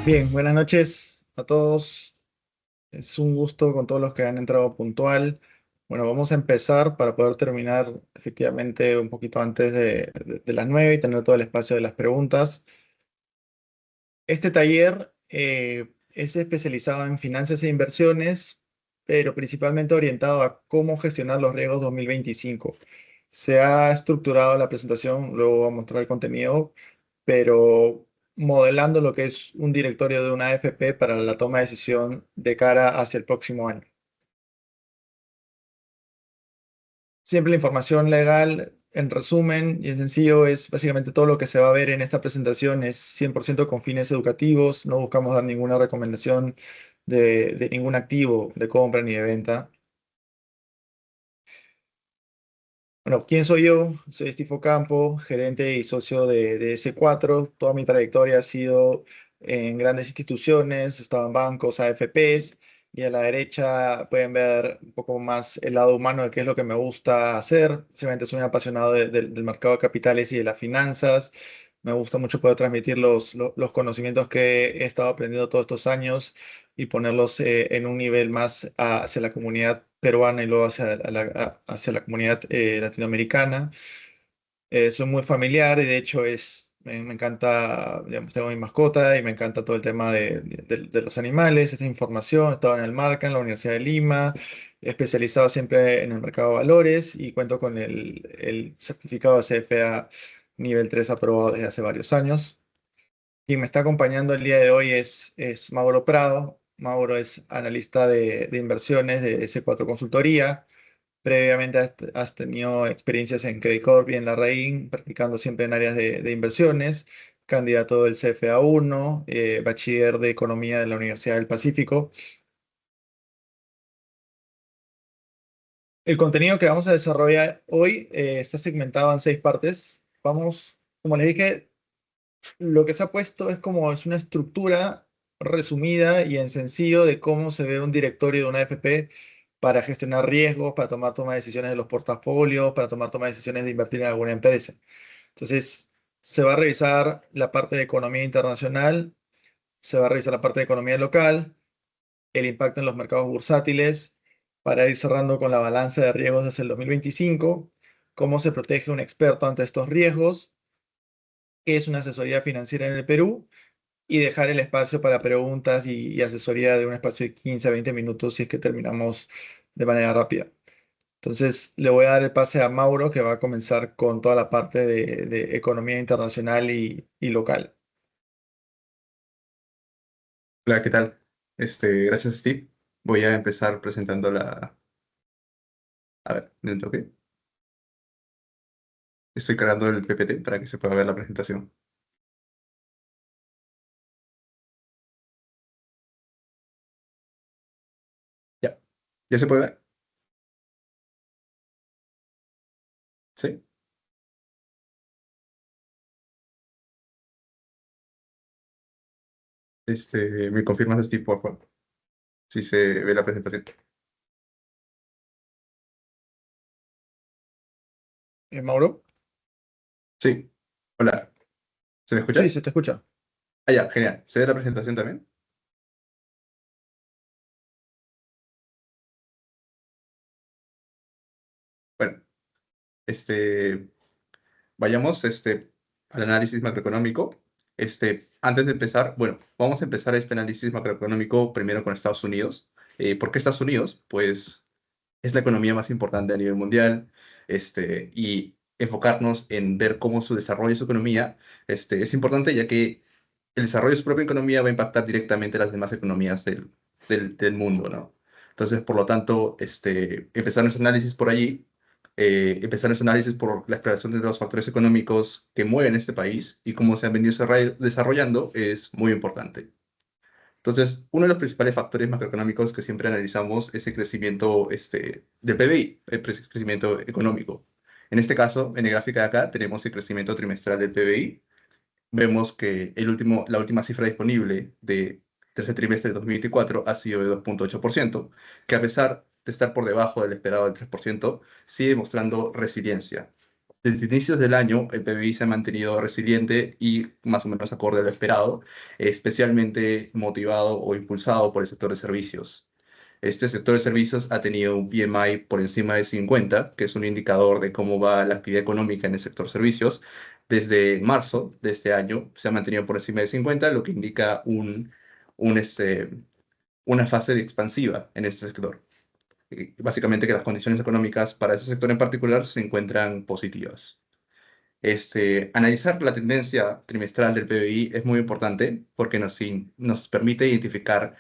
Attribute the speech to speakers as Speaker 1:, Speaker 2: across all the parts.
Speaker 1: Bien, buenas noches a todos. Es un gusto con todos los que han entrado puntual. Bueno, vamos a empezar para poder terminar efectivamente un poquito antes de las 9 y tener todo el espacio de las preguntas. Este taller es especializado en finanzas e inversiones, pero principalmente orientado a cómo gestionar los riesgos 2025. Se ha estructurado la presentación, luego voy a mostrar el contenido, pero modelando lo que es un directorio de una AFP para la toma de decisión de cara hacia el próximo año. Siempre la información legal, en resumen y en sencillo, es básicamente todo lo que se va a ver en esta presentación es 100% con fines educativos. No buscamos dar ninguna recomendación de ningún activo de compra ni de venta. Bueno, ¿quién soy yo? Soy Steve Campo, gerente y socio de S4. Toda mi trayectoria ha sido en grandes instituciones, he estado en bancos, AFPs, y a la derecha pueden ver un poco más el lado humano de qué es lo que me gusta hacer. Simplemente soy un apasionado del mercado de capitales y de las finanzas. Me gusta mucho poder transmitir los conocimientos que he estado aprendiendo todos estos años y ponerlos en un nivel más hacia la comunidad peruana y luego hacia la comunidad latinoamericana. Soy muy familiar y de hecho me encanta, digamos, tengo mi mascota y me encanta todo el tema de los animales, esta información. He estado en el Marca, en la Universidad de Lima, especializado siempre en el mercado de valores y cuento con el certificado de CFA nivel 3 aprobado desde hace varios años. Quien me está acompañando el día de hoy es Mauro Prado. Mauro es analista de inversiones de S4 Consultoría. Previamente has tenido experiencias en Credit Corp y en Larraín, practicando siempre en áreas de inversiones, candidato del CFA1, bachiller de Economía de la Universidad del Pacífico. El contenido que vamos a desarrollar hoy está segmentado en 6 partes. Vamos, como les dije, lo que se ha puesto es una estructura resumida y en sencillo de cómo se ve un directorio de una AFP para gestionar riesgos, para tomar toma de decisiones de los portafolios, para tomar toma de decisiones de invertir en alguna empresa. Entonces, se va a revisar la parte de economía internacional, se va a revisar la parte de economía local, el impacto en los mercados bursátiles, para ir cerrando con la balanza de riesgos hacia el 2025, cómo se protege un experto ante estos riesgos, qué es una asesoría financiera en el Perú y dejar el espacio para preguntas y asesoría de un espacio de 15 a 20 minutos si es que terminamos de manera rápida. Entonces, le voy a dar el pase a Mauro, que va a comenzar con toda la parte de economía internacional y local.
Speaker 2: Hola, ¿qué tal? Gracias, Steve. Voy a empezar presentando A ver, ¿me toque? Estoy cargando el PPT para que se pueda ver la presentación. Ya. ¿Ya se puede ver? ¿Sí? ¿Me confirmas, Steve, por favor? Si se ve la presentación.
Speaker 1: Mauro,
Speaker 2: Sí. Hola. ¿Se me
Speaker 1: sí,
Speaker 2: escucha?
Speaker 1: se te escucha.
Speaker 2: Ah, ya, genial. ¿Se ve la presentación también? Bueno, este, vayamos al análisis macroeconómico. Antes de empezar, bueno, vamos a empezar este análisis macroeconómico primero con Estados Unidos. ¿Por qué Estados Unidos? Pues es la economía más importante a nivel mundial, y enfocarnos en ver cómo su desarrollo y su economía es importante, ya que el desarrollo de su propia economía va a impactar directamente las demás economías del mundo, ¿no? Entonces, por lo tanto, empezar nuestro análisis por allí, empezar nuestro análisis por la exploración de los factores económicos que mueven este país y cómo se han venido desarrollando es muy importante. Entonces, uno de los principales factores macroeconómicos que siempre analizamos es el crecimiento del PBI, crecimiento económico. En este caso, en la gráfica de acá, tenemos el crecimiento trimestral del PBI. Vemos que la última cifra disponible de tercer trimestre de 2024 ha sido de 2,8%, que a pesar de estar por debajo del esperado del 3%, sigue mostrando resiliencia. Desde inicios del año, el PBI se ha mantenido resiliente y más o menos acorde a lo esperado, especialmente motivado o impulsado por el sector de servicios. Este sector de servicios ha tenido un PMI por encima de 50, que es un indicador de cómo va la actividad económica en el sector servicios. Desde marzo de este año se ha mantenido por encima de 50, lo que indica un, este, una fase de expansiva en este sector. Básicamente que las condiciones económicas para ese sector en particular se encuentran positivas. Analizar la tendencia trimestral del PBI es muy importante porque nos permite identificar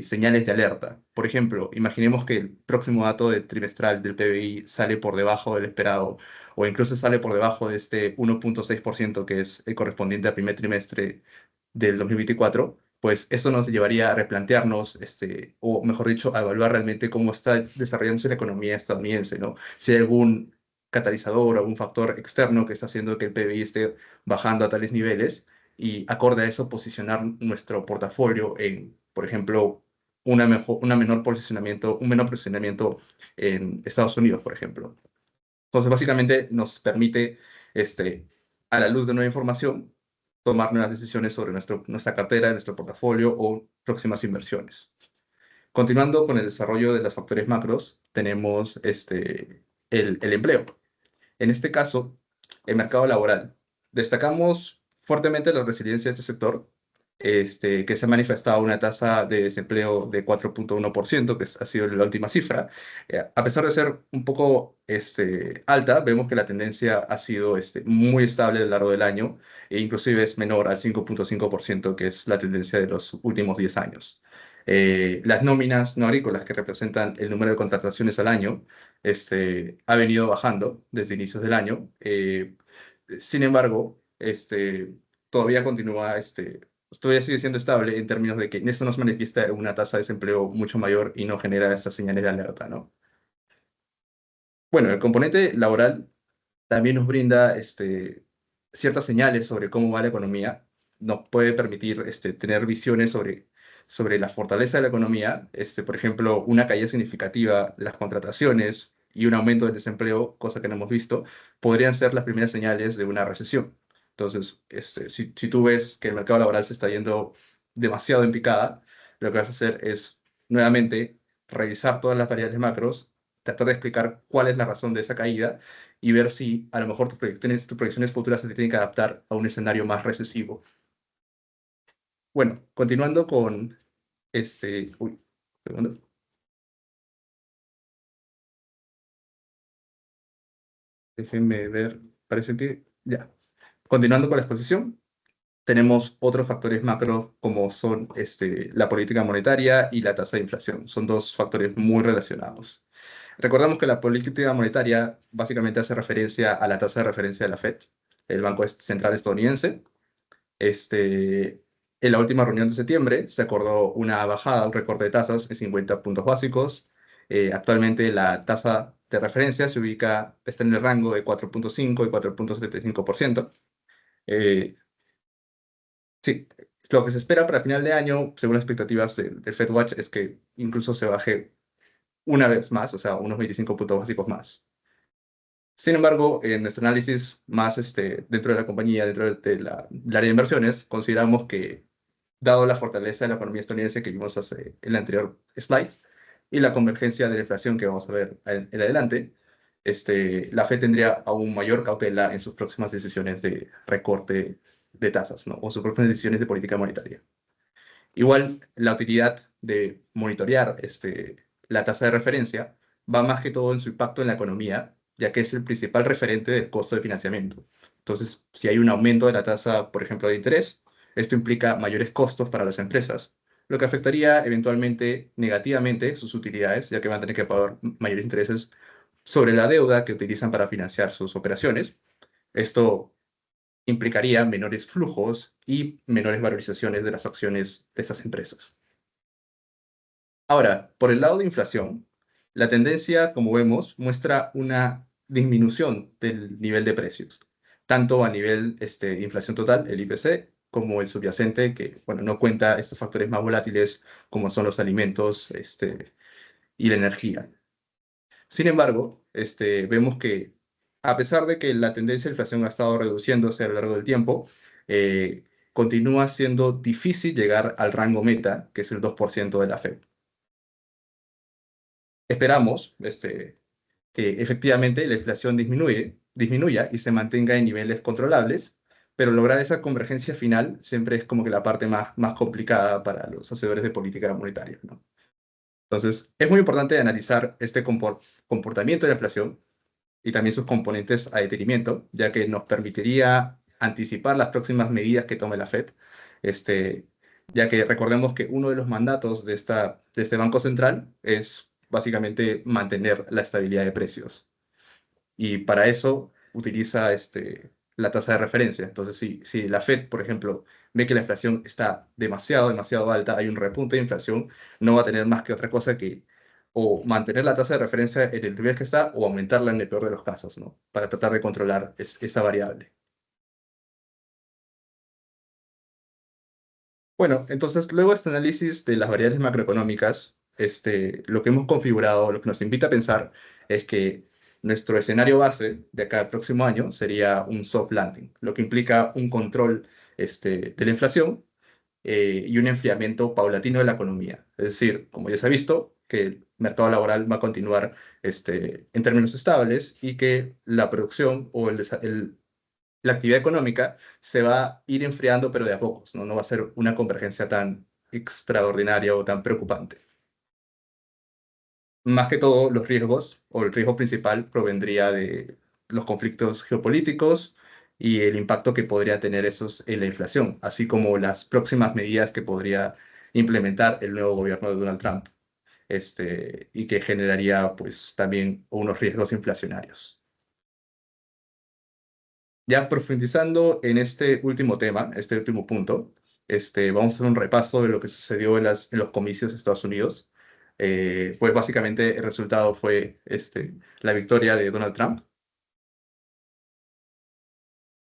Speaker 2: señales de alerta. Por ejemplo, imaginemos que el próximo dato trimestral del PBI sale por debajo del esperado o incluso sale por debajo de este 1,6% que es el correspondiente al primer trimestre del 2024, pues eso nos llevaría a replantearnos, o mejor dicho, a evaluar realmente cómo está desarrollándose la economía estadounidense, ¿no? Si hay algún catalizador o algún factor externo que está haciendo que el PBI esté bajando a tales niveles y acorde a eso posicionar nuestro portafolio en, por ejemplo, un menor posicionamiento en Estados Unidos, por ejemplo. Entonces, básicamente nos permite, a la luz de nueva información, tomar nuevas decisiones sobre nuestra cartera, nuestro portafolio o próximas inversiones. Continuando con el desarrollo de los factores macros, tenemos el empleo. En este caso, el mercado laboral. Destacamos fuertemente la resiliencia de este sector, que se ha manifestado una tasa de desempleo de 4,1%, que ha sido la última cifra. A pesar de ser un poco alta, vemos que la tendencia ha sido muy estable a lo largo del año e inclusive es menor al 5,5%, que es la tendencia de los últimos 10 años. Las nóminas no agrícolas, que representan el número de contrataciones al año, ha venido bajando desde inicios del año. Sin embargo, todavía continúa, todavía sigue siendo estable en términos de que esto nos manifiesta una tasa de desempleo mucho mayor y no genera estas señales de alerta, ¿no? Bueno, el componente laboral también nos brinda ciertas señales sobre cómo va la economía, nos puede permitir tener visiones sobre la fortaleza de la economía, por ejemplo, una caída significativa de las contrataciones y un aumento del desempleo, cosa que no hemos visto, podrían ser las primeras señales de una recesión. Entonces, si tú ves que el mercado laboral se está yendo demasiado en picada, lo que vas a hacer es nuevamente revisar todas las variables macros, tratar de explicar cuál es la razón de esa caída y ver si a lo mejor tus proyecciones futuras se tienen que adaptar a un escenario más recesivo. Bueno, continuando con uy, segundo. Déjenme ver, parece que ya. Continuando con la exposición, tenemos otros factores macro como son la política monetaria y la tasa de inflación. Son dos factores muy relacionados. Recordamos que la política monetaria básicamente hace referencia a la tasa de referencia de la Fed, el Banco Central estadounidense. En la última reunión de septiembre se acordó una bajada, un recorte de tasas en 50 puntos básicos. Actualmente la tasa de referencia está en el rango de 4,5 y 4,75%. Sí, lo que se espera para final de año, según las expectativas del FedWatch, es que incluso se baje una vez más, o sea, unos 25 puntos básicos más. Sin embargo, en nuestro análisis más dentro de la compañía, dentro del área de inversiones, consideramos que, dado la fortaleza de la economía estadounidense que vimos en el anterior slide y la convergencia de la inflación que vamos a ver en adelante, la Fed tendría aún mayor cautela en sus próximas decisiones de recorte de tasas, ¿no? O sus próximas decisiones de política monetaria. Igual, la utilidad de monitorear la tasa de referencia va más que todo en su impacto en la economía, ya que es el principal referente del costo de financiamiento. Entonces, si hay un aumento de la tasa, por ejemplo, de interés, esto implica mayores costos para las empresas, lo que afectaría eventualmente negativamente sus utilidades, ya que van a tener que pagar mayores intereses sobre la deuda que utilizan para financiar sus operaciones. Esto implicaría menores flujos y menores valorizaciones de las acciones de estas empresas. Ahora, por el lado de inflación, la tendencia, como vemos, muestra una disminución del nivel de precios, tanto a nivel de inflación total, el IPC, como el subyacente, que bueno, no cuenta estos factores más volátiles como son los alimentos y la energía. Sin embargo, vemos que a pesar de que la tendencia de inflación ha estado reduciéndose a lo largo del tiempo, eh, continúa siendo difícil llegar al rango meta, que es el 2% de la Fed. Esperamos que efectivamente la inflación disminuya y se mantenga en niveles controlables, pero lograr esa convergencia final siempre es como que la parte más complicada para los hacedores de política monetaria, ¿no? Entonces, es muy importante analizar este comportamiento de la inflación y también sus componentes a detenimiento, ya que nos permitiría anticipar las próximas medidas que tome la Fed, este, ya que recordemos que uno de los mandatos de este Banco Central es básicamente mantener la estabilidad de precios. Y para eso utiliza la tasa de referencia. Entonces, si la Fed, por ejemplo, ve que la inflación está demasiado alta, hay un repunte de inflación, no va a tener más que otra cosa que o mantener la tasa de referencia en el nivel que está o aumentarla en el peor de los casos, ¿no? Para tratar de controlar esa variable. Bueno, entonces luego de este análisis de las variables macroeconómicas, lo que hemos configurado, lo que nos invita a pensar es que nuestro escenario base de acá al próximo año sería un soft landing, lo que implica un control de la inflación y un enfriamiento paulatino de la economía. Es decir, como ya se ha visto, que el mercado laboral va a continuar en términos estables y que la producción o la actividad económica se va a ir enfriando, pero de a pocos, ¿no? No va a ser una convergencia tan extraordinaria o tan preocupante. Más que todo, los riesgos, o el riesgo principal, provendría de los conflictos geopolíticos y el impacto que podría tener esos en la inflación, así como las próximas medidas que podría implementar el nuevo gobierno de Donald Trump, y que generaría pues también unos riesgos inflacionarios. Ya profundizando en este último tema, este último punto, vamos a hacer un repaso de lo que sucedió en los comicios de Estados Unidos. Pues básicamente el resultado fue la victoria de Donald Trump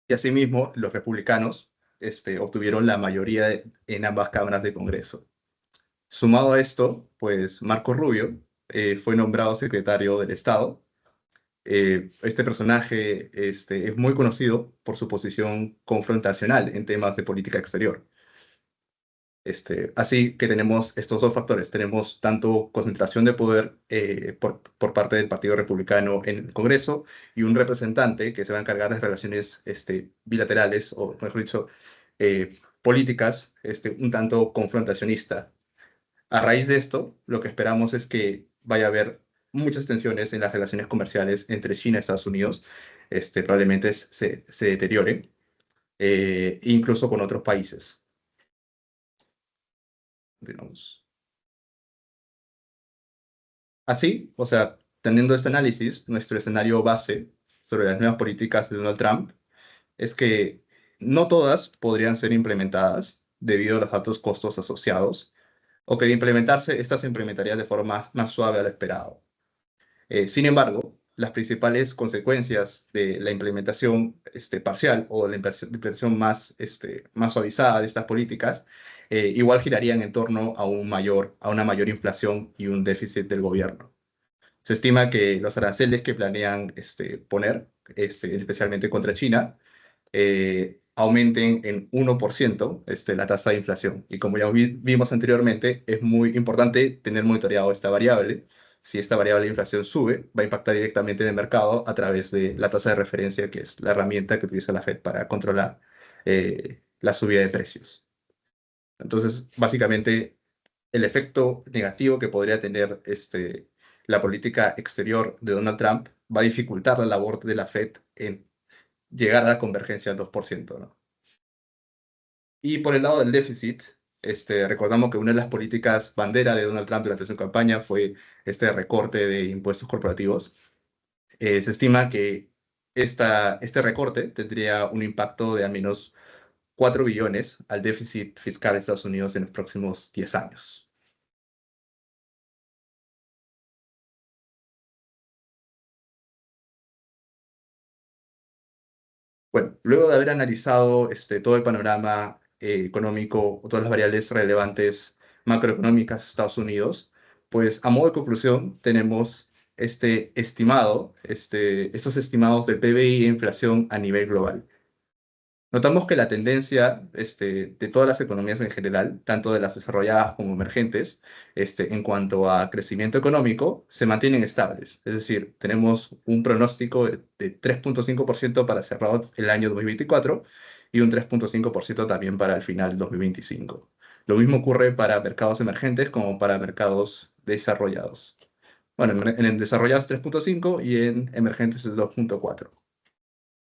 Speaker 2: y asimismo los republicanos obtuvieron la mayoría en ambas cámaras de Congreso. Sumado a esto, pues Marco Rubio fue nombrado secretario del Estado. Este personaje es muy conocido por su posición confrontacional en temas de política exterior. Así que tenemos estos dos factores. Tenemos tanto concentración de poder por parte del Partido Republicano en el Congreso y un representante que se va a encargar de relaciones bilaterales, o mejor dicho, políticas, un tanto confrontacionista. A raíz de esto, lo que esperamos es que vaya a haber muchas tensiones en las relaciones comerciales entre China y Estados Unidos. Probablemente se deteriore, incluso con otros países. Digamos. Así, o sea, teniendo este análisis, nuestro escenario base sobre las nuevas políticas de Donald Trump es que no todas podrían ser implementadas debido a los altos costos asociados, o que de implementarse, estas se implementarían de forma más suave a lo esperado. Sin embargo, las principales consecuencias de la implementación parcial o de la implementación más suavizada de estas políticas igual girarían en torno a una mayor inflación y un déficit del gobierno. Se estima que los aranceles que planean poner, especialmente contra China, aumenten en 1% la tasa de inflación. Y como ya vimos anteriormente, es muy importante tener monitoreado esta variable. Si esta variable de inflación sube, va a impactar directamente en el mercado a través de la tasa de referencia, que es la herramienta que utiliza la Fed para controlar la subida de precios. Entonces, básicamente, el efecto negativo que podría tener la política exterior de Donald Trump va a dificultar la labor de la Fed en llegar a la convergencia del 2%, ¿no? Y por el lado del déficit, recordamos que una de las políticas bandera de Donald Trump durante su campaña fue este recorte de impuestos corporativos. Se estima que este recorte tendría un impacto de al menos 4 billones al déficit fiscal de Estados Unidos en los próximos 10 años. Bueno, luego de haber analizado todo el panorama económico, todas las variables relevantes macroeconómicas de Estados Unidos, pues a modo de conclusión tenemos estos estimados del PBI e inflación a nivel global. Notamos que la tendencia de todas las economías en general, tanto de las desarrolladas como emergentes, en cuanto a crecimiento económico, se mantienen estables. Es decir, tenemos un pronóstico de 3,5% para cerrado el año 2024 y un 3,5% también para el final del 2025. Lo mismo ocurre para mercados emergentes como para mercados desarrollados. Bueno, en desarrollados 3,5 y en emergentes es 2,4.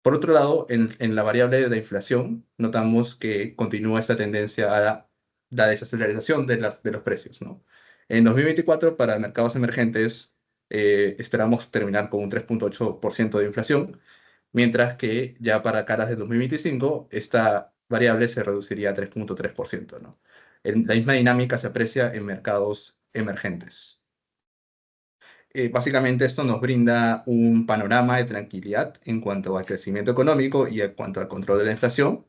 Speaker 2: Por otro lado, en la variable de inflación, notamos que continúa esta tendencia a la desaceleración de los precios, ¿no? En 2024, para mercados emergentes, esperamos terminar con un 3,8% de inflación, mientras que ya para caras de 2025, esta variable se reduciría a 3,3%, ¿no? La misma dinámica se aprecia en mercados emergentes. Básicamente esto nos brinda un panorama de tranquilidad en cuanto al crecimiento económico y en cuanto al control de la inflación.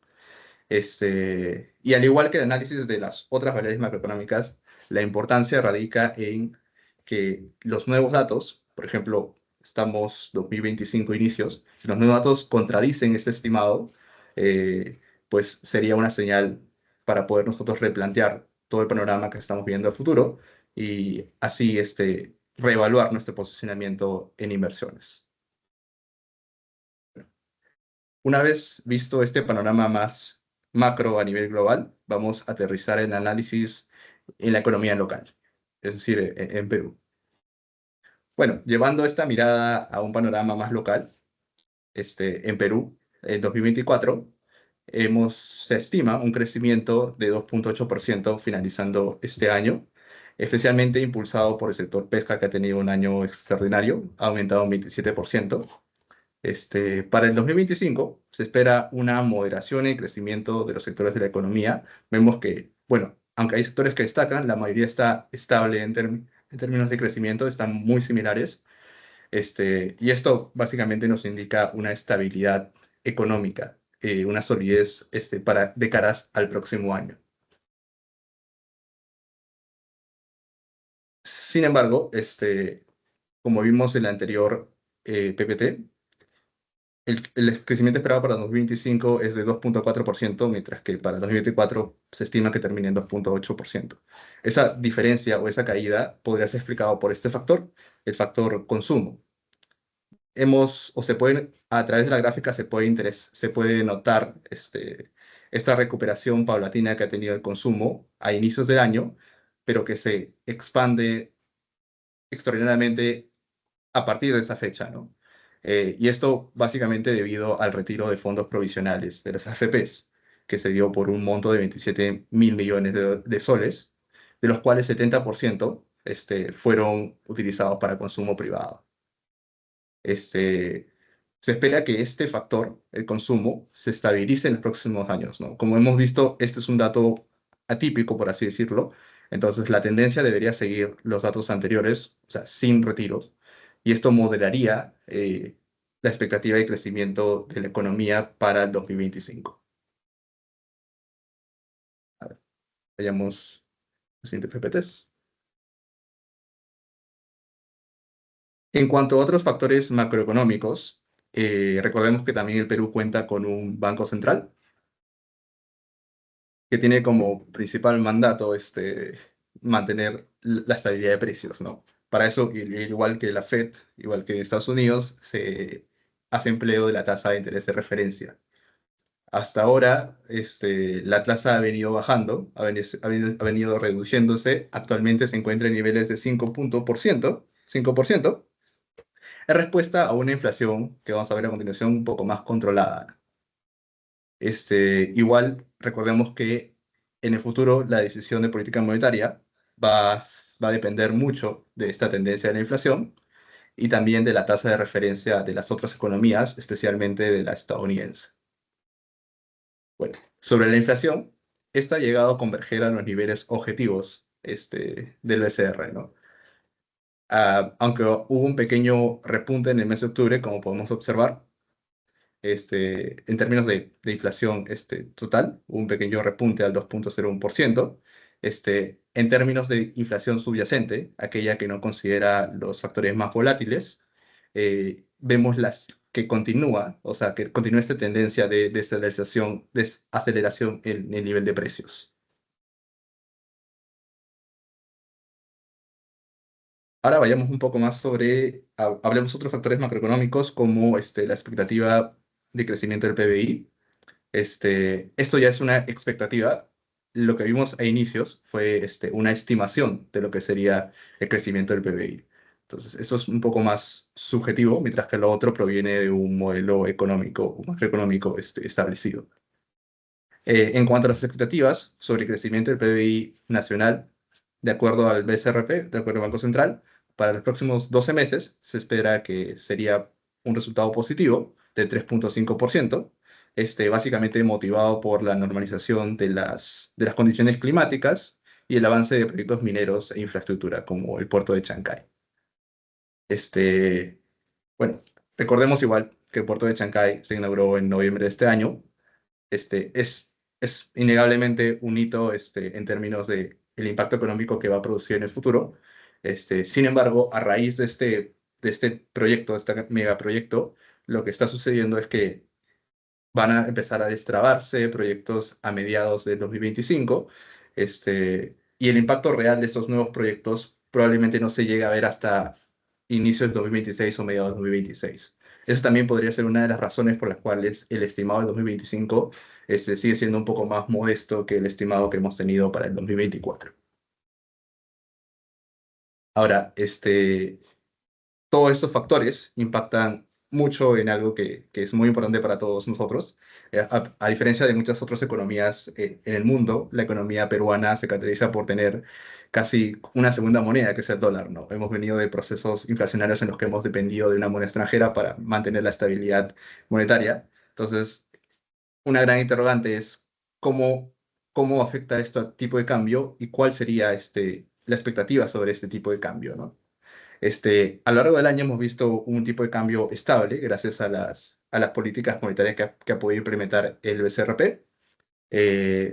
Speaker 2: Y al igual que el análisis de las otras variables macroeconómicas, la importancia radica en que los nuevos datos, por ejemplo, estamos 2025 inicios, si los nuevos datos contradicen este estimado, pues sería una señal para poder nosotros replantear todo el panorama que estamos viendo al futuro y así reevaluar nuestro posicionamiento en inversiones. Una vez visto este panorama más macro a nivel global, vamos a aterrizar el análisis en la economía local, es decir, en Perú. Bueno, llevando esta mirada a un panorama más local, en Perú, en 2024, se estima un crecimiento de 2,8% finalizando este año, especialmente impulsado por el sector pesca, que ha tenido un año extraordinario, ha aumentado un 27%. Para el 2025 se espera una moderación en crecimiento de los sectores de la economía. Vemos que, bueno, aunque hay sectores que destacan, la mayoría está estable en términos de crecimiento, están muy similares. Y esto básicamente nos indica una estabilidad económica, una solidez de caras al próximo año. Sin embargo, como vimos en la anterior PPT, el crecimiento esperado para 2025 es de 2,4%, mientras que para 2024 se estima que termine en 2,8%. Esa diferencia o esa caída podría ser explicado por este factor, el factor consumo. A través de la gráfica se puede notar esta recuperación paulatina que ha tenido el consumo a inicios del año, pero que se expande extraordinariamente a partir de esta fecha, ¿no? Y esto básicamente debido al retiro de fondos provisionales de las AFPs, que se dio por un monto de 27.000 millones de soles, de los cuales 70% fueron utilizados para consumo privado. Se espera que este factor, el consumo, se estabilice en los próximos años, ¿no? Como hemos visto, este es un dato atípico, por así decirlo. Entonces, la tendencia debería seguir los datos anteriores, o sea, sin retiros, y esto moderaría la expectativa de crecimiento de la economía para el 2025. A ver, veamos los siguientes PPTs. En cuanto a otros factores macroeconómicos, recordemos que también el Perú cuenta con un banco central que tiene como principal mandato mantener la estabilidad de precios, ¿no? Para eso, igual que la Fed, igual que Estados Unidos, se hace empleo de la tasa de interés de referencia. Hasta ahora, la tasa ha venido bajando, ha venido reduciéndose. Actualmente se encuentra en niveles de 5%, en respuesta a una inflación que vamos a ver a continuación un poco más controlada. Igual, recordemos que en el futuro la decisión de política monetaria va a depender mucho de esta tendencia de la inflación y también de la tasa de referencia de las otras economías, especialmente de la estadounidense. Bueno, sobre la inflación, esta ha llegado a converger a los niveles objetivos del BCR, ¿no? Aunque hubo un pequeño repunte en el mes de octubre, como podemos observar, en términos de inflación total, hubo un pequeño repunte al 2,01%. en términos de inflación subyacente, aquella que no considera los factores más volátiles, vemos que continúa, o sea, que continúa esta tendencia de desaceleración en el nivel de precios. Ahora vayamos un poco más hablemos otros factores macroeconómicos como la expectativa de crecimiento del PBI. Esto ya es una expectativa. Lo que vimos a inicios fue una estimación de lo que sería el crecimiento del PBI. Entonces, eso es un poco más subjetivo, mientras que lo otro proviene de un modelo económico, macroeconómico establecido. En cuanto a las expectativas sobre el crecimiento del PBI nacional, de acuerdo al BCRP, de acuerdo al Banco Central, para los próximos 12 meses se espera que sería un resultado positivo de 3,5%, básicamente motivado por la normalización de las condiciones climáticas y el avance de proyectos mineros e infraestructura, como el puerto de Chancay. Este, bueno, recordemos igual que el puerto de Chancay se inauguró en noviembre de este año. Es innegablemente un hito en términos de el impacto económico que va a producir en el futuro. Sin embargo, a raíz de este proyecto, de este megaproyecto, lo que está sucediendo es que van a empezar a destrabarse proyectos a mediados del 2025, y el impacto real de estos nuevos proyectos probablemente no se llegue a ver hasta inicios del 2026 o mediados del 2026. Eso también podría ser una de las razones por las cuales el estimado del 2025 sigue siendo un poco más modesto que el estimado que hemos tenido para el 2024. Ahora, todos estos factores impactan mucho en algo que es muy importante para todos nosotros. A diferencia de muchas otras economías en el mundo, la economía peruana se caracteriza por tener casi una segunda moneda, que es el dólar, ¿no? Hemos venido de procesos inflacionarios en los que hemos dependido de una moneda extranjera para mantener la estabilidad monetaria. Entonces, una gran interrogante es cómo afecta esto al tipo de cambio y cuál sería la expectativa sobre este tipo de cambio, ¿no? A lo largo del año hemos visto un tipo de cambio estable gracias a las políticas monetarias que ha podido implementar el BCRP.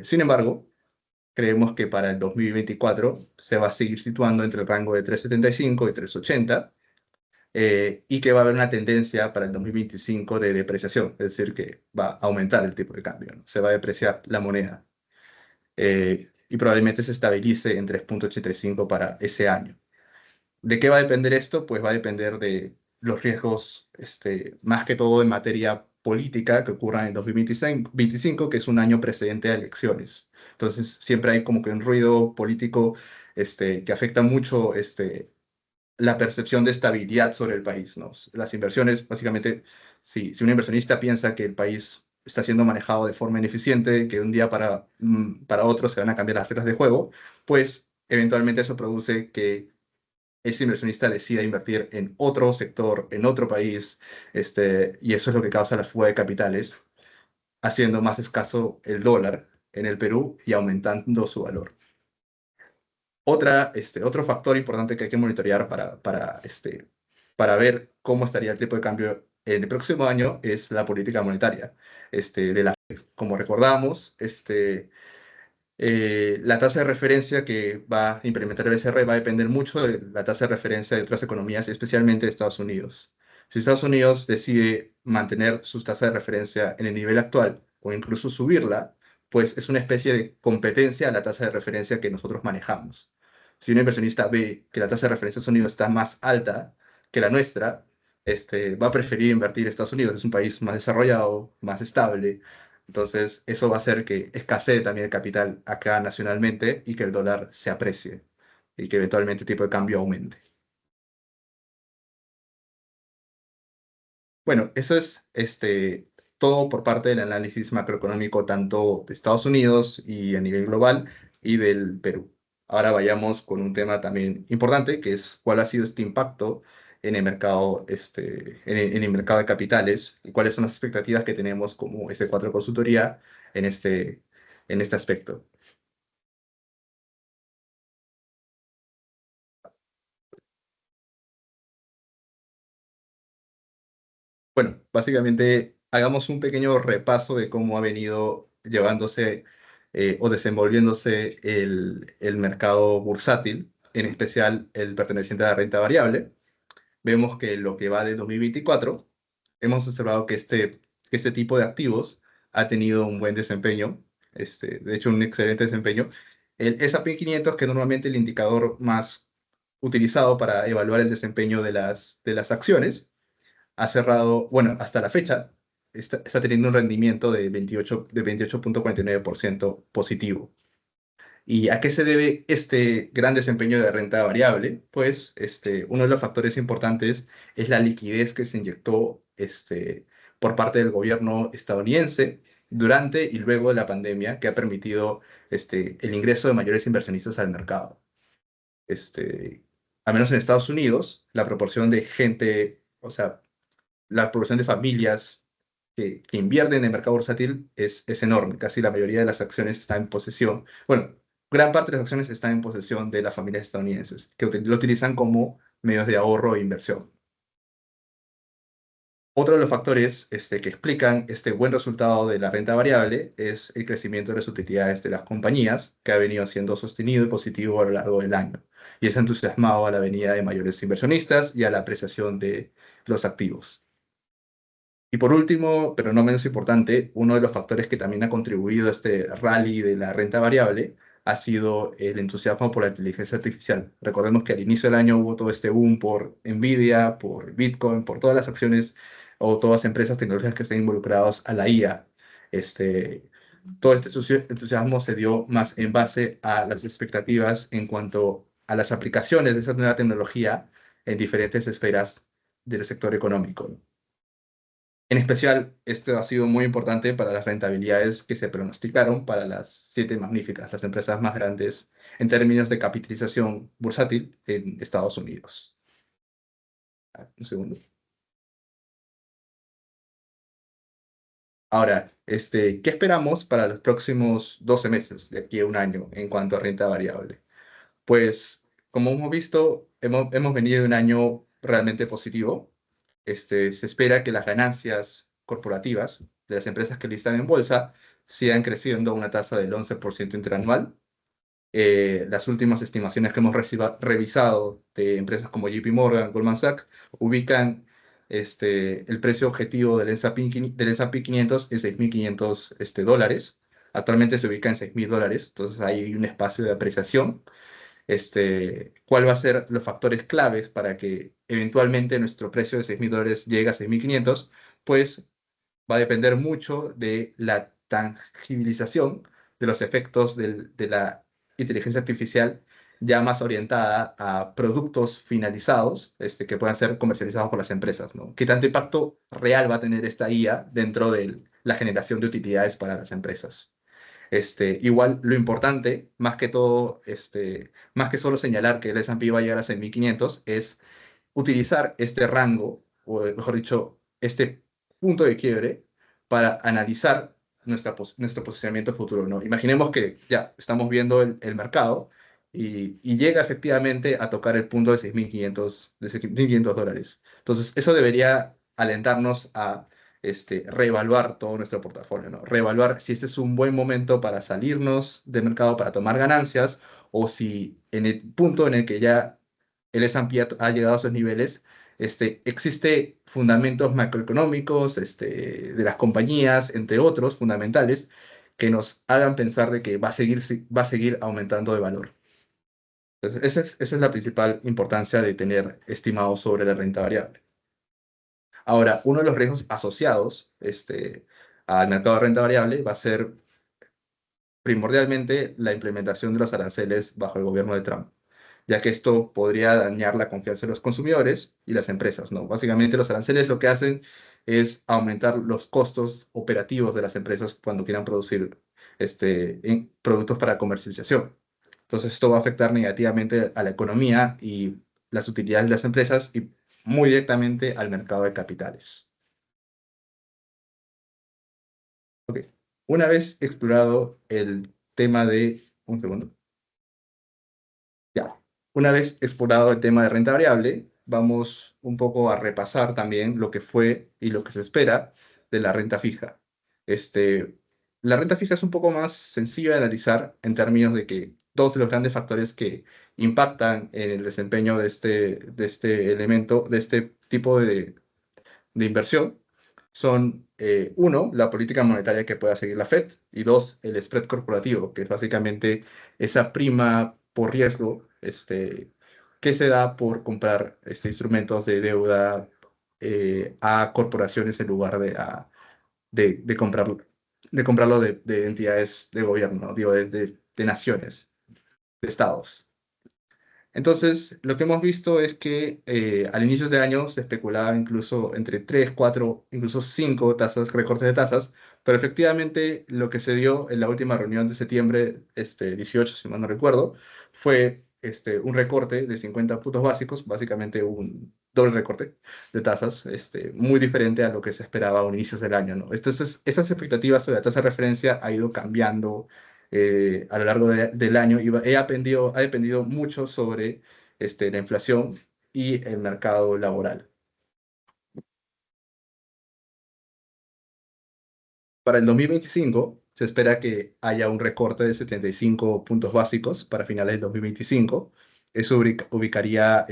Speaker 2: Sin embargo, creemos que para el 2024 se va a seguir situando entre el rango de 3,75 y 3,80, y que va a haber una tendencia para el 2025 de depreciación, es decir, que va a aumentar el tipo de cambio, ¿no? Se va a depreciar la moneda, y probablemente se estabilice en 3,85 para ese año. ¿De qué va a depender esto? Pues va a depender de los riesgos, más que todo en materia política, que ocurran en el 2025, que es un año precedente a elecciones. Entonces, siempre hay como que un ruido político que afecta mucho la percepción de estabilidad sobre el país, ¿no? Las inversiones, básicamente, si un inversionista piensa que el país está siendo manejado de forma ineficiente, que de un día para otro se van a cambiar las reglas de juego, pues eventualmente eso produce que ese inversionista decida invertir en otro sector, en otro país, y eso es lo que causa la fuga de capitales, haciendo más escaso el dólar en el Perú y aumentando su valor. Otro factor importante que hay que monitorear para ver cómo estaría el tipo de cambio en el próximo año es la política monetaria de la FED. Como recordamos, la tasa de referencia que va a implementar el BCR va a depender mucho de la tasa de referencia de otras economías, especialmente de Estados Unidos. Si Estados Unidos decide mantener sus tasas de referencia en el nivel actual o incluso subirla, pues es una especie de competencia a la tasa de referencia que nosotros manejamos. Si un inversionista ve que la tasa de referencia de Estados Unidos está más alta que la nuestra, va a preferir invertir en Estados Unidos. Es un país más desarrollado, más estable. Entonces, eso va a hacer que escasee también el capital acá nacionalmente y que el dólar se aprecie y que eventualmente el tipo de cambio aumente. Bueno, eso es todo por parte del análisis macroeconómico tanto de Estados Unidos y a nivel global y del Perú. Ahora vayamos con un tema también importante, que es cuál ha sido este impacto en el mercado, en el mercado de capitales y cuáles son las expectativas que tenemos como S4 Consultoría en este aspecto. Bueno, básicamente hagamos un pequeño repaso de cómo ha venido llevándose o desenvolviéndose el mercado bursátil, en especial el perteneciente a la renta variable. Vemos que lo que va de 2024, hemos observado que este tipo de activos ha tenido un buen desempeño, de hecho un excelente desempeño. El S&P 500, que normalmente el indicador más utilizado para evaluar el desempeño de las acciones, ha cerrado, bueno, hasta la fecha, está teniendo un rendimiento de 28,49% positivo. ¿Y a qué se debe este gran desempeño de renta variable? Pues uno de los factores importantes es la liquidez que se inyectó por parte del gobierno estadounidense durante y luego de la pandemia, que ha permitido el ingreso de mayores inversionistas al mercado. Al menos en Estados Unidos, la proporción de gente, o sea, la proporción de familias que invierten en el mercado bursátil es enorme. Casi la mayoría de las acciones está en posesión, bueno, gran parte de las acciones están en posesión de las familias estadounidenses, que lo utilizan como medios de ahorro e inversión. Otro de los factores que explican este buen resultado de la renta variable es el crecimiento de las utilidades de las compañías, que ha venido siendo sostenido y positivo a lo largo del año, y es entusiasmado a la venida de mayores inversionistas y a la apreciación de los activos. Y por último, pero no menos importante, uno de los factores que también ha contribuido a este rally de la renta variable ha sido el entusiasmo por la inteligencia artificial. Recordemos que al inicio del año hubo todo este boom por Nvidia, por Bitcoin, por todas las acciones o todas las empresas tecnológicas que están involucradas a la IA. Este, todo este entusiasmo se dio más en base a las expectativas en cuanto a las aplicaciones de esa nueva tecnología en diferentes esferas del sector económico. En especial, esto ha sido muy importante para las rentabilidades que se pronosticaron para las siete magníficas, las empresas más grandes en términos de capitalización bursátil en Estados Unidos. Un segundo. Ahora, ¿qué esperamos para los próximos 12 meses, de aquí a un año, en cuanto a renta variable? Pues, como hemos visto, hemos venido de un año realmente positivo. Se espera que las ganancias corporativas de las empresas que listan en bolsa sigan creciendo a una tasa del 11% interanual. Las últimas estimaciones que hemos revisado de empresas como JP Morgan, Goldman Sachs, ubican el precio objetivo del S&P 500 en $6.500 dólares. Actualmente se ubica en $6.000, entonces hay un espacio de apreciación. ¿Cuál va a ser los factores claves para que eventualmente nuestro precio de $6.000 llegue a 6.500? Pues va a depender mucho de la tangibilización de los efectos de la inteligencia artificial ya más orientada a productos finalizados que puedan ser comercializados por las empresas, ¿no? ¿Qué tanto impacto real va a tener esta IA dentro de la generación de utilidades para las empresas? Igual lo importante, más que todo, más que solo señalar que el S&P va a llegar a 6.500, es utilizar este rango, o mejor dicho, este punto de quiebre para analizar nuestro posicionamiento futuro, ¿no? Imaginemos que ya estamos viendo el mercado y llega efectivamente a tocar el punto de 6.500 dólares. Entonces, eso debería alentarnos a reevaluar todo nuestro portafolio, ¿no? Reevaluar si este es un buen momento para salirnos del mercado, para tomar ganancias, o si en el punto en el que ya el S&P ha llegado a esos niveles, existe fundamentos macroeconómicos de las compañías, entre otros fundamentales, que nos hagan pensar de que va a seguir aumentando de valor. Entonces, esa es la principal importancia de tener estimados sobre la renta variable. Ahora, uno de los riesgos asociados al mercado de renta variable va a ser primordialmente la implementación de los aranceles bajo el gobierno de Trump, ya que esto podría dañar la confianza de los consumidores y las empresas, ¿no? Básicamente los aranceles lo que hacen es aumentar los costos operativos de las empresas cuando quieran producir productos para comercialización. Entonces esto va a afectar negativamente a la economía y las utilidades de las empresas y muy directamente al mercado de capitales. Ok. Una vez explorado el tema de... Un segundo. Ya. Una vez explorado el tema de renta variable, vamos un poco a repasar también lo que fue y lo que se espera de la renta fija. La renta fija es un poco más sencillo de analizar en términos de que dos de los grandes factores que impactan en el desempeño de este elemento, de este tipo de inversión, son, uno, la política monetaria que pueda seguir la Fed, y dos, el spread corporativo, que es básicamente esa prima por riesgo que se da por comprar instrumentos de deuda a corporaciones en lugar de comprarlo, de comprarlo de entidades de gobierno, digo, de naciones, de estados. Entonces, lo que hemos visto es que al inicio de año se especulaba incluso entre 3, 4, incluso 5 tasas, recortes de tasas, pero efectivamente lo que se dio en la última reunión de septiembre 18, si mal no recuerdo, fue un recorte de 50 puntos básicos, básicamente un doble recorte de tasas, muy diferente a lo que se esperaba a inicios del año, ¿no? Estas expectativas sobre la tasa de referencia ha ido cambiando a lo largo del año y ha dependido mucho sobre la inflación y el mercado laboral. Para el 2025 se espera que haya un recorte de 75 puntos básicos para finales del 2025. Eso ubicaría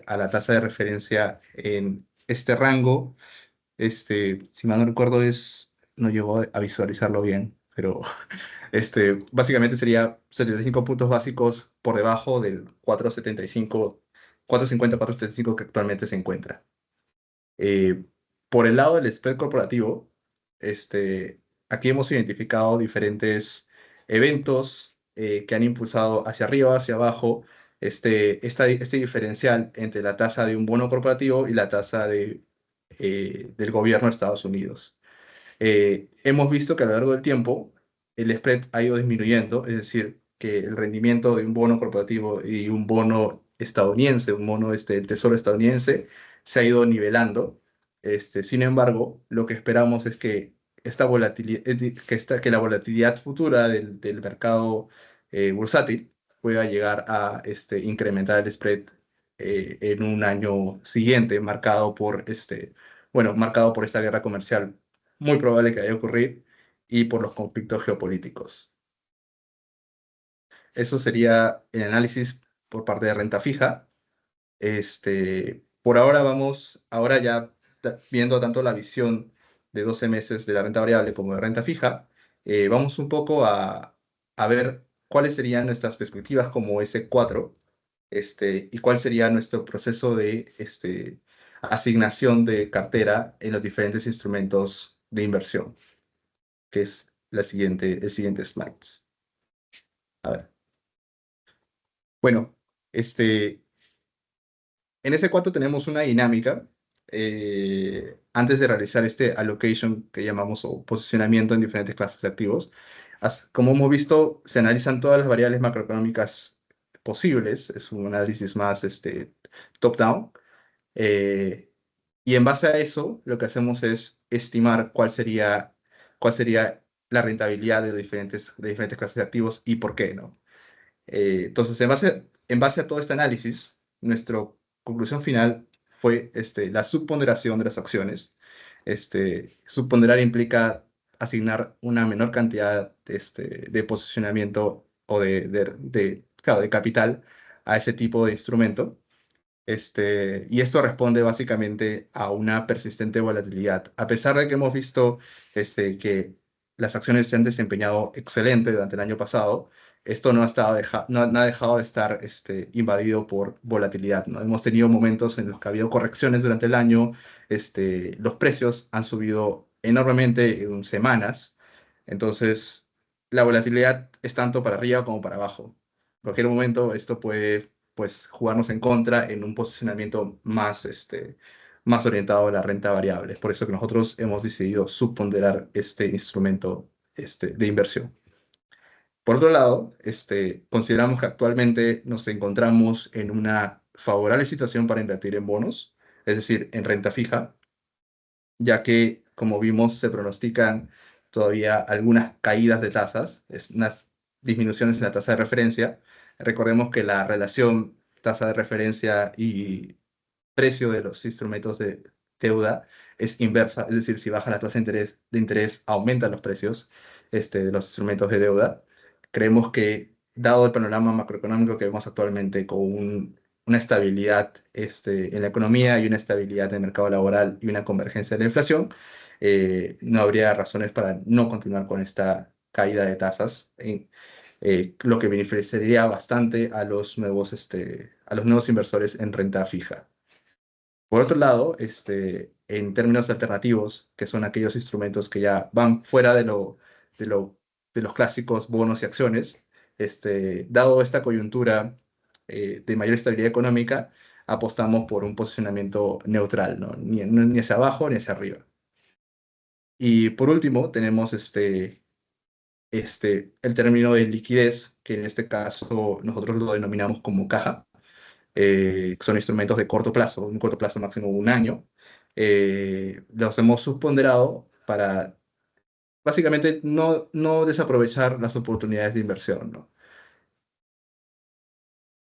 Speaker 2: a la tasa de referencia en este rango. Si mal no recuerdo, no llegó a visualizarlo bien, pero básicamente sería 75 puntos básicos por debajo del 4,75, 4,50, 4,75 que actualmente se encuentra. Eh, por el lado del spread corporativo, aquí hemos identificado diferentes eventos que han impulsado hacia arriba, hacia abajo, este diferencial entre la tasa de un bono corporativo y la tasa del gobierno de Estados Unidos. Hemos visto que a lo largo del tiempo el spread ha ido disminuyendo, es decir, que el rendimiento de un bono corporativo y un bono estadounidense, un bono del Tesoro estadounidense, se ha ido nivelando. Sin embargo, lo que esperamos es que esta volatilidad, que la volatilidad futura del mercado bursátil pueda llegar a incrementar el spread en un año siguiente, marcado por esta guerra comercial muy probable que vaya a ocurrir y por los conflictos geopolíticos. Eso sería el análisis por parte de renta fija. Por ahora ahora ya viendo tanto la visión de 12 meses de la renta variable como de renta fija, vamos un poco a ver cuáles serían nuestras perspectivas como S4, y cuál sería nuestro proceso de asignación de cartera en los diferentes instrumentos de inversión, que es el siguiente slides. A ver. Bueno, en ese cuarto tenemos una dinámica antes de realizar este allocation que llamamos o posicionamiento en diferentes clases de activos. Como hemos visto, se analizan todas las variables macroeconómicas posibles. Es un análisis más top-down. Eh, y en base a eso, lo que hacemos es estimar cuál sería la rentabilidad de diferentes clases de activos y por qué, ¿no? Entonces, en base a todo este análisis, nuestra conclusión final fue la subponderación de las acciones. Subponderar implica asignar una menor cantidad de posicionamiento o claro, de capital a ese tipo de instrumento. Y esto responde básicamente a una persistente volatilidad. A pesar de que hemos visto que las acciones se han desempeñado excelente durante el año pasado, esto no ha dejado de estar invadido por volatilidad, ¿no? Hemos tenido momentos en los que ha habido correcciones durante el año, los precios han subido enormemente en semanas, entonces la volatilidad es tanto para arriba como para abajo. En cualquier momento esto puede pues jugarnos en contra en un posicionamiento más orientado a la renta variable. Es por eso que nosotros hemos decidido subponderar este instrumento de inversión. Por otro lado, consideramos que actualmente nos encontramos en una favorable situación para invertir en bonos, es decir, en renta fija, ya que, como vimos, se pronostican todavía algunas caídas de tasas, unas disminuciones en la tasa de referencia. Recordemos que la relación tasa de referencia y precio de los instrumentos deuda es inversa, es decir, si baja la tasa de interés aumentan los precios de los instrumentos de deuda. Creemos que, dado el panorama macroeconómico que vemos actualmente, con una estabilidad en la economía y una estabilidad en el mercado laboral y una convergencia de la inflación, no habría razones para no continuar con esta caída de tasas, lo que beneficiaría bastante a los nuevos inversores en renta fija. Por otro lado, en términos alternativos, que son aquellos instrumentos que ya van fuera de, lo, de los clásicos bonos y acciones, dado esta coyuntura de mayor estabilidad económica, apostamos por un posicionamiento neutral, ¿no? Ni hacia abajo ni hacia arriba. Y por último, tenemos el término de liquidez, que en este caso nosotros lo denominamos como caja. Son instrumentos de corto plazo, un corto plazo máximo un año. Los hemos subponderado para básicamente no desaprovechar las oportunidades de inversión, ¿no?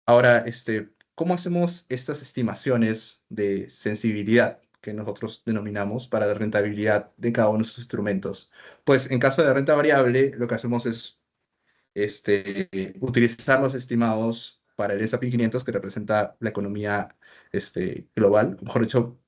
Speaker 2: Ahora, ¿cómo hacemos estas estimaciones de sensibilidad que nosotros denominamos para la rentabilidad de cada uno de estos instrumentos? Pues en caso de renta variable, lo que hacemos es utilizar los estimados para el S&P 500, que representa la economía global, mejor dicho,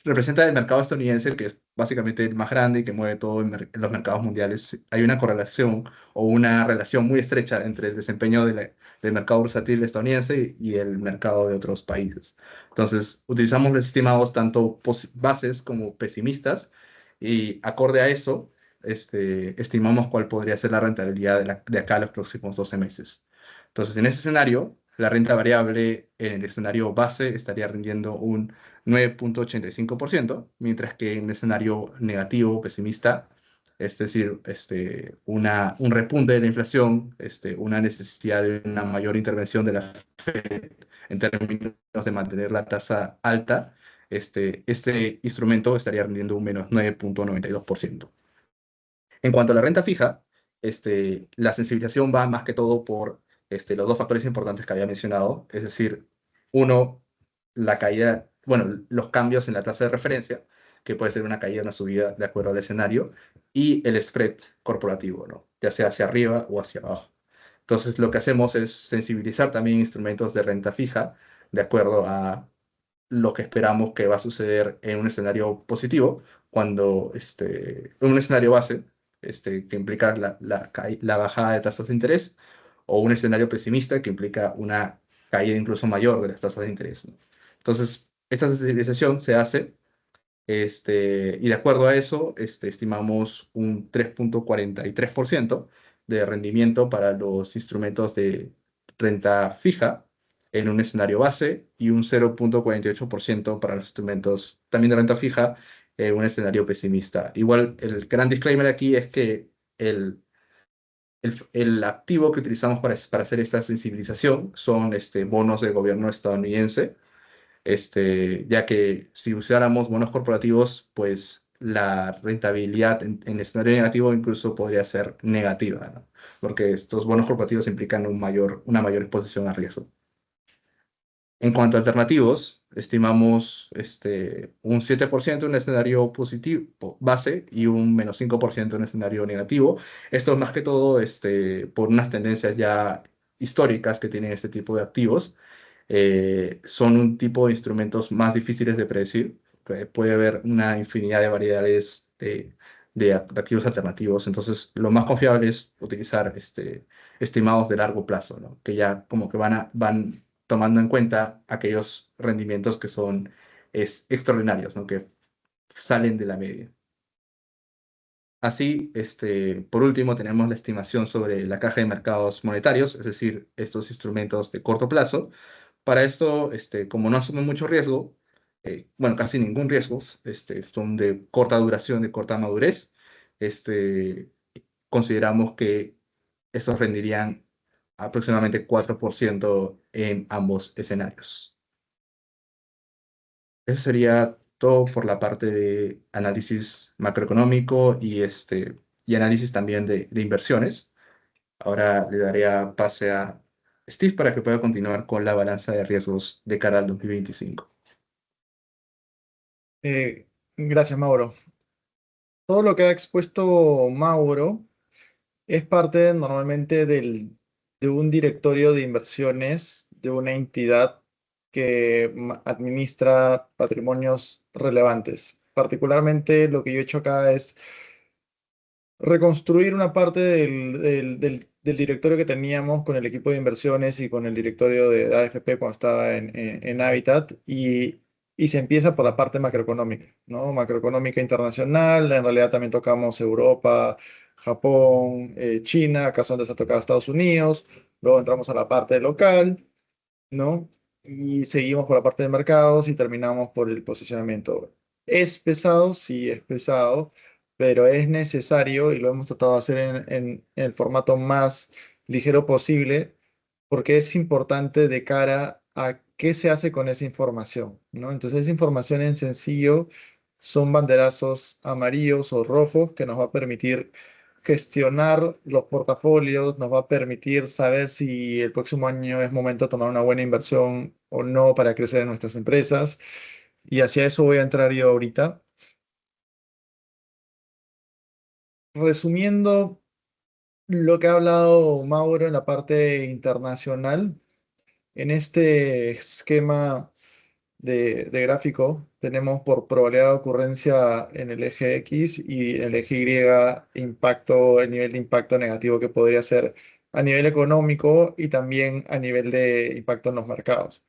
Speaker 2: representa el mercado estadounidense, que es básicamente el más grande y que mueve todo en los mercados mundiales. Hay una correlación o una relación muy estrecha entre el desempeño del mercado bursátil estadounidense y el mercado de otros países. Entonces, utilizamos los estimados tanto bases como pesimistas y acorde a eso, estimamos cuál podría ser la rentabilidad de acá a los próximos 12 meses. Entonces, en ese escenario, la renta variable en el escenario base estaría rindiendo un 9,85%, mientras que en el escenario negativo, pesimista, es decir, un repunte de la inflación, una necesidad de una mayor intervención de la Fed en términos de mantener la tasa alta, este instrumento estaría rindiendo un menos 9,92%. En cuanto a la renta fija, la sensibilización va más que todo por los dos factores importantes que había mencionado, es decir, uno, la caída, bueno, los cambios en la tasa de referencia, que puede ser una caída o una subida de acuerdo al escenario, y el spread corporativo, ¿no? Ya sea hacia arriba o hacia abajo. Entonces, lo que hacemos es sensibilizar también instrumentos de renta fija de acuerdo a lo que esperamos que va a suceder en un escenario positivo, cuando en un escenario base, que implica la bajada de tasas de interés, o un escenario pesimista que implica una caída incluso mayor de las tasas de interés, ¿no? Entonces, esta sensibilización se hace y de acuerdo a eso, estimamos un 3,43% de rendimiento para los instrumentos de renta fija en un escenario base y un 0,48% para los instrumentos también de renta fija en un escenario pesimista. Igual, el gran disclaimer aquí es que el activo que utilizamos para hacer esta sensibilización son bonos del gobierno estadounidense, ya que si usáramos bonos corporativos, pues la rentabilidad en escenario negativo incluso podría ser negativa, ¿no? Porque estos bonos corporativos implican una mayor exposición a riesgo. En cuanto a alternativos, estimamos un 7% en escenario positivo base y un menos 5% en escenario negativo. Esto es más que todo por unas tendencias ya históricas que tienen este tipo de activos. Son un tipo de instrumentos más difíciles de predecir. Puede haber una infinidad de variedades de activos alternativos. Entonces, lo más confiable es utilizar estimados de largo plazo, ¿no? Que ya como que van tomando en cuenta aquellos rendimientos que son extraordinarios, ¿no? Que salen de la media. Así, por último, tenemos la estimación sobre la caja de mercados monetarios, es decir, estos instrumentos de corto plazo. Para esto, como no asumen mucho riesgo, bueno, casi ningún riesgo, son de corta duración, de corta madurez, este, consideramos que estos rendirían aproximadamente 4% en ambos escenarios. Eso sería todo por la parte de análisis macroeconómico y análisis también de inversiones. Ahora le daré pase a Steve para que pueda continuar con la balanza de riesgos de cara al 2025.
Speaker 1: Gracias, Mauro. Todo lo que ha expuesto Mauro es parte normalmente de un directorio de inversiones de una entidad que administra patrimonios relevantes. Particularmente lo que yo he hecho acá es reconstruir una parte del directorio que teníamos con el equipo de inversiones y con el directorio de AFP cuando estaba en Habitat y se empieza por la parte macroeconómica, ¿no? Macroeconómica internacional, en realidad también tocamos Europa, Japón, China, acá es donde se ha tocado Estados Unidos, luego entramos a la parte local, ¿no? Y seguimos por la parte de mercados y terminamos por el posicionamiento. ¿Es pesado? Sí, es pesado, pero es necesario y lo hemos tratado de hacer en el formato más ligero posible porque es importante de cara a qué se hace con esa información, ¿no? Entonces, esa información en sencillo son banderazos amarillos o rojos que nos va a permitir gestionar los portafolios, nos va a permitir saber si el próximo año es momento de tomar una buena inversión o no para crecer en nuestras empresas. Y hacia eso voy a entrar yo ahorita. Resumiendo lo que ha hablado Mauro en la parte internacional, en este esquema de gráfico tenemos por probabilidad de ocurrencia en el eje X y en el eje Y impacto, el nivel de impacto negativo que podría ser a nivel económico y también a nivel de impacto en los mercados.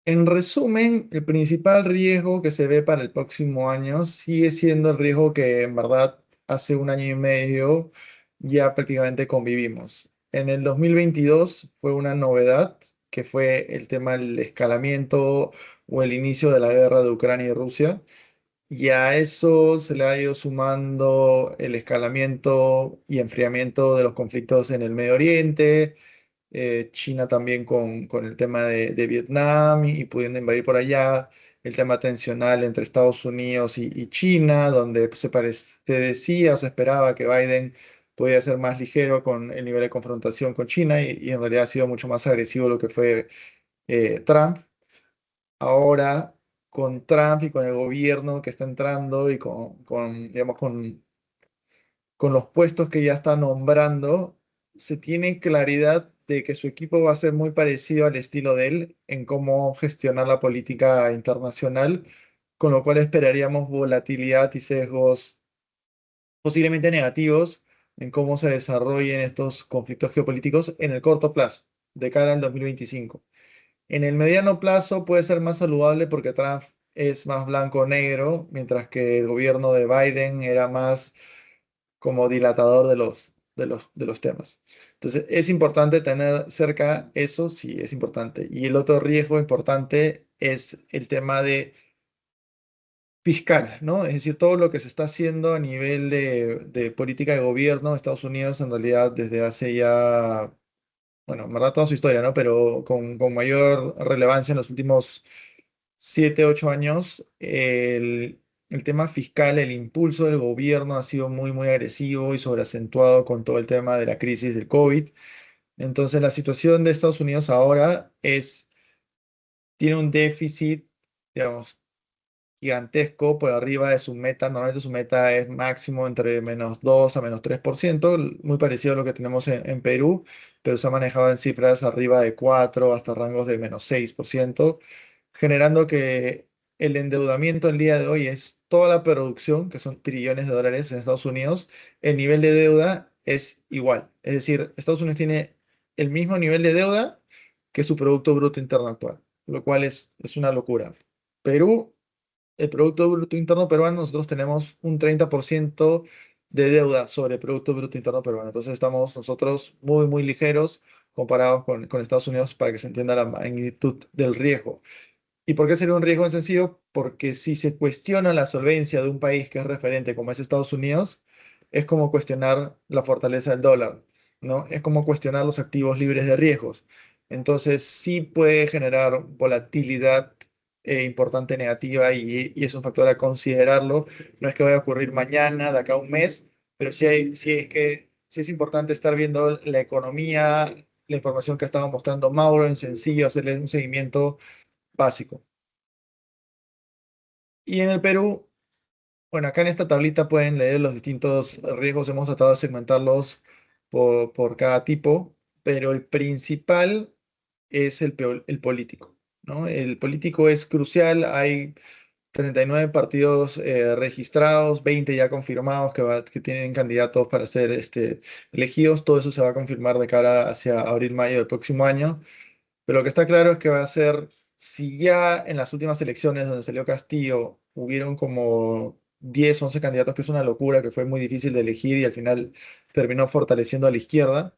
Speaker 1: En resumen, el principal riesgo que se ve para el próximo año sigue siendo el riesgo que en verdad hace un año y medio ya prácticamente convivimos. En el 2022 fue una novedad que fue el tema del escalamiento o el inicio de la guerra de Ucrania y Rusia. Y a eso se le ha ido sumando el escalamiento y enfriamiento de los conflictos en el Medio Oriente, China también con el tema de Vietnam y pudiendo invadir por allá, el tema tensional entre Estados Unidos y China, donde se decía o se esperaba que Biden podía ser más ligero con el nivel de confrontación con China y en realidad ha sido mucho más agresivo lo que fue Trump. Ahora, con Trump y con el gobierno que está entrando y digamos, con los puestos que ya está nombrando, se tiene claridad de que su equipo va a ser muy parecido al estilo de él en cómo gestionar la política internacional, con lo cual esperaríamos volatilidad y sesgos posiblemente negativos en cómo se desarrollen estos conflictos geopolíticos en el corto plazo, de cara al 2025. En el mediano plazo puede ser más saludable porque Trump es más blanco-negro, mientras que el gobierno de Biden era más como dilatador de los temas. Entonces, es importante tener cerca eso, sí, es importante. Y el otro riesgo importante es el tema de fiscal, ¿no? Es decir, todo lo que se está haciendo a nivel de política de gobierno de Estados Unidos, en realidad, desde hace ya, bueno, en verdad toda su historia, ¿no? Pero con mayor relevancia en los últimos 7, 8 años, el tema fiscal, el impulso del gobierno ha sido muy, muy agresivo y sobreacentuado con todo el tema de la crisis del COVID. Entonces, la situación de Estados Unidos ahora tiene un déficit, digamos, gigantesco por arriba de su meta. Normalmente su meta es máximo entre -2 a -3%, muy parecido a lo que tenemos en Perú, pero se ha manejado en cifras arriba de 4 hasta rangos de -6%, generando que el endeudamiento el día de hoy es toda la producción, que son trillones de dólares en Estados Unidos, el nivel de deuda es igual. Es decir, Estados Unidos tiene el mismo nivel de deuda que su Producto Bruto Interno actual, lo cual es una locura. Perú, el Producto Bruto Interno peruano, nosotros tenemos un 30% de deuda sobre el Producto Bruto Interno peruano. Entonces estamos nosotros muy, muy ligeros comparados con Estados Unidos para que se entienda la magnitud del riesgo. ¿Y por qué sería un riesgo en sencillo? Porque si se cuestiona la solvencia de un país que es referente como es Estados Unidos, es como cuestionar la fortaleza del dólar, ¿no? Es como cuestionar los activos libres de riesgos. Entonces, sí puede generar volatilidad importante negativa y es un factor a considerarlo. No es que vaya a ocurrir mañana, de acá a un mes, pero sí es importante estar viendo la economía, la información que estaba mostrando Mauro en sencillo, hacerle un seguimiento básico. Y en el Perú, bueno, acá en esta tablita pueden leer los distintos riesgos, hemos tratado de segmentarlos por cada tipo, pero el principal es el político, ¿no? El político es crucial, hay 39 partidos registrados, 20 ya confirmados que tienen candidatos para ser elegidos. Todo eso se va a confirmar de cara hacia abril-mayo del próximo año. Pero lo que está claro es que va a ser, si ya en las últimas elecciones donde salió Castillo hubieron como 10 11 candidatos, que es una locura, que fue muy difícil de elegir y al final terminó fortaleciendo a la izquierda,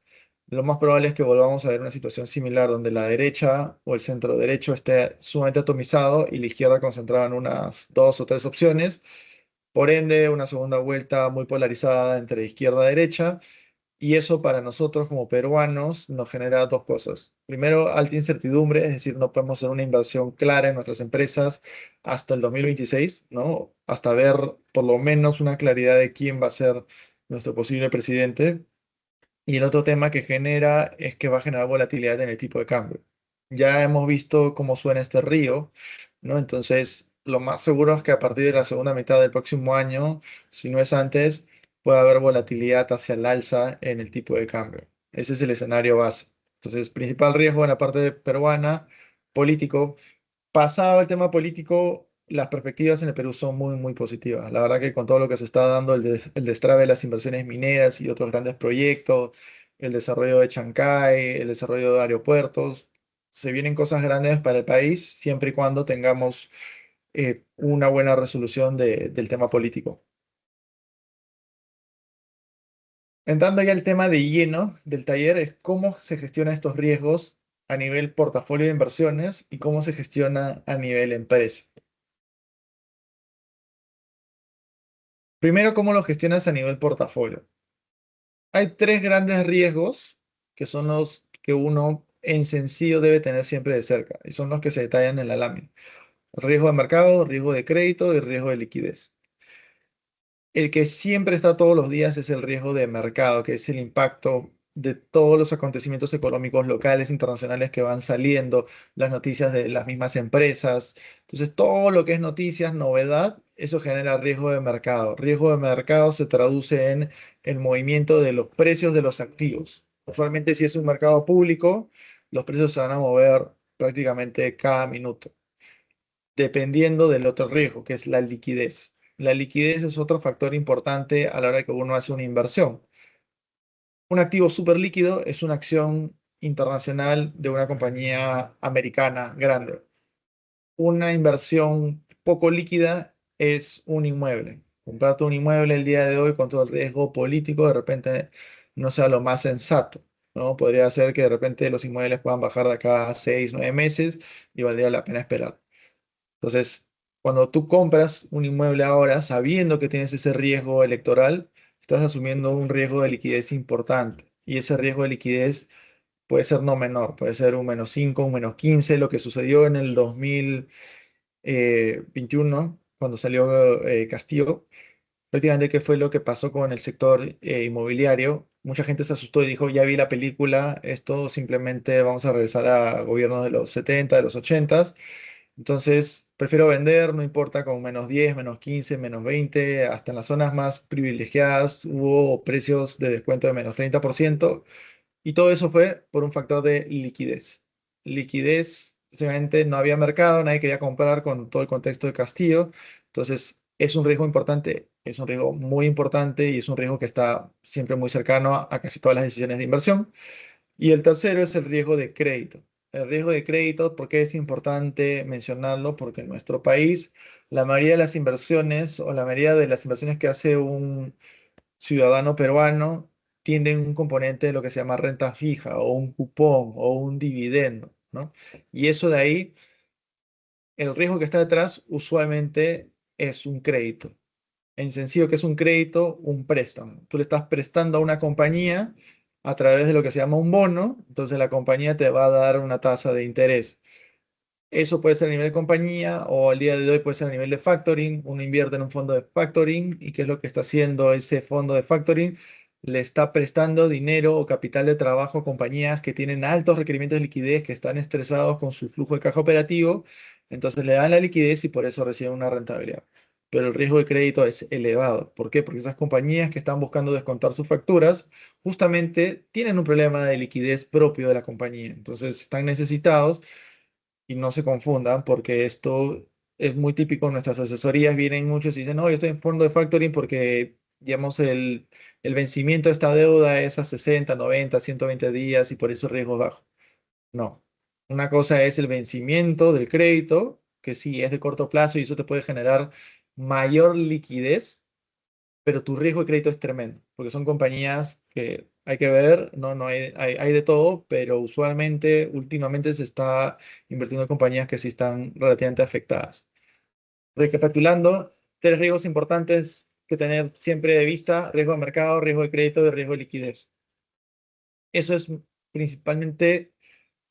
Speaker 1: lo más probable es que volvamos a ver una situación similar donde la derecha o el centro derecho esté sumamente atomizado y la izquierda concentrada en unas dos o tres opciones. Por ende, una segunda vuelta muy polarizada entre izquierda y derecha, y eso para nosotros como peruanos nos genera dos cosas. Primero, alta incertidumbre, es decir, no podemos hacer una inversión clara en nuestras empresas hasta el 2026, ¿no? Hasta ver por lo menos una claridad de quién va a ser nuestro posible presidente. Y el otro tema que genera es que va a generar volatilidad en el tipo de cambio. Ya hemos visto cómo suena este río, ¿no? Entonces, lo más seguro es que a partir de la segunda mitad del próximo año, si no es antes, puede haber volatilidad hacia el alza en el tipo de cambio. Ese es el escenario base. Entonces, principal riesgo en la parte peruana, político. Pasado el tema político, las perspectivas en el Perú son muy, muy positivas. La verdad que con todo lo que se está dando, el destrabe de las inversiones mineras y otros grandes proyectos, el desarrollo de Chancay, el desarrollo de aeropuertos, se vienen cosas grandes para el país siempre y cuando tengamos una buena resolución del tema político. Entrando ya al tema de lleno del taller, es cómo se gestionan estos riesgos a nivel portafolio de inversiones y cómo se gestiona a nivel empresa. Primero, ¿cómo lo gestionas a nivel portafolio? Hay tres grandes riesgos que son los que uno en sencillo debe tener siempre de cerca y son los que se detallan en la lámina. Riesgo de mercado, riesgo de crédito y riesgo de liquidez. El que siempre está todos los días es el riesgo de mercado, que es el impacto de todos los acontecimientos económicos locales, internacionales que van saliendo, las noticias de las mismas empresas. Entonces, todo lo que es noticias, novedad, eso genera riesgo de mercado. Riesgo de mercado se traduce en el movimiento de los precios de los activos. Usualmente, si es un mercado público, los precios se van a mover prácticamente cada minuto dependiendo del otro riesgo, que es la liquidez. La liquidez es otro factor importante a la hora que uno hace una inversión. Un activo súper líquido es una acción internacional de una compañía americana grande. Una inversión poco líquida es un inmueble. Comprarte un inmueble el día de hoy con todo el riesgo político de repente no sea lo más sensato, ¿no? Podría ser que de repente los inmuebles puedan bajar de acá a 6, 9 meses y valdría la pena esperar. Entonces, cuando tú compras un inmueble ahora, sabiendo que tienes ese riesgo electoral, estás asumiendo un riesgo de liquidez importante. Y ese riesgo de liquidez puede ser no menor, puede ser un -5, un -15, lo que sucedió en el 2021, cuando salió Castillo. Prácticamente, ¿qué fue lo que pasó con el sector inmobiliario? Mucha gente se asustó y dijo, ya vi la película, esto simplemente vamos a regresar a gobiernos de los 70, de los 80. Entonces, prefiero vender, no importa con -10, -15, -20, hasta en las zonas más privilegiadas hubo precios de descuento de -30%, y todo eso fue por un factor de liquidez. Liquidez, básicamente no había mercado, nadie quería comprar con todo el contexto de Castillo, entonces es un riesgo importante, es un riesgo muy importante y es un riesgo que está siempre muy cercano a casi todas las decisiones de inversión. Y el tercero es el riesgo de crédito. El riesgo de crédito, ¿por qué es importante mencionarlo? Porque en nuestro país la mayoría de las inversiones o la mayoría de las inversiones que hace un ciudadano peruano tienen un componente de lo que se llama renta fija o un cupón o un dividendo, ¿no? Y eso de ahí, el riesgo que está detrás usualmente es un crédito. En sencillo, que es un crédito, un préstamo. Tú le estás prestando a una compañía a través de lo que se llama un bono, entonces la compañía te va a dar una tasa de interés. Eso puede ser a nivel de compañía o al día de hoy puede ser a nivel de factoring. Uno invierte en un fondo de factoring y ¿qué es lo que está haciendo ese fondo de factoring? Le está prestando dinero o capital de trabajo a compañías que tienen altos requerimientos de liquidez, que están estresados con su flujo de caja operativo. Entonces le dan la liquidez y por eso reciben una rentabilidad. Pero el riesgo de crédito es elevado. ¿Por qué? Porque esas compañías que están buscando descontar sus facturas justamente tienen un problema de liquidez propio de la compañía. Entonces están necesitados y no se confundan porque esto es muy típico en nuestras asesorías. Vienen muchos y dicen, no, yo estoy en fondo de factoring porque, digamos, el vencimiento de esta deuda es a 60, 90, 120 días y por eso el riesgo es bajo. No. Una cosa es el vencimiento del crédito, que sí es de corto plazo y eso te puede generar mayor liquidez, pero tu riesgo de crédito es tremendo, porque son compañías que hay que ver, no hay de todo, pero usualmente, últimamente se está invirtiendo en compañías que sí están relativamente afectadas. Recapitulando, tres riesgos importantes que tener siempre de vista: riesgo de mercado, riesgo de crédito y riesgo de liquidez. Eso es principalmente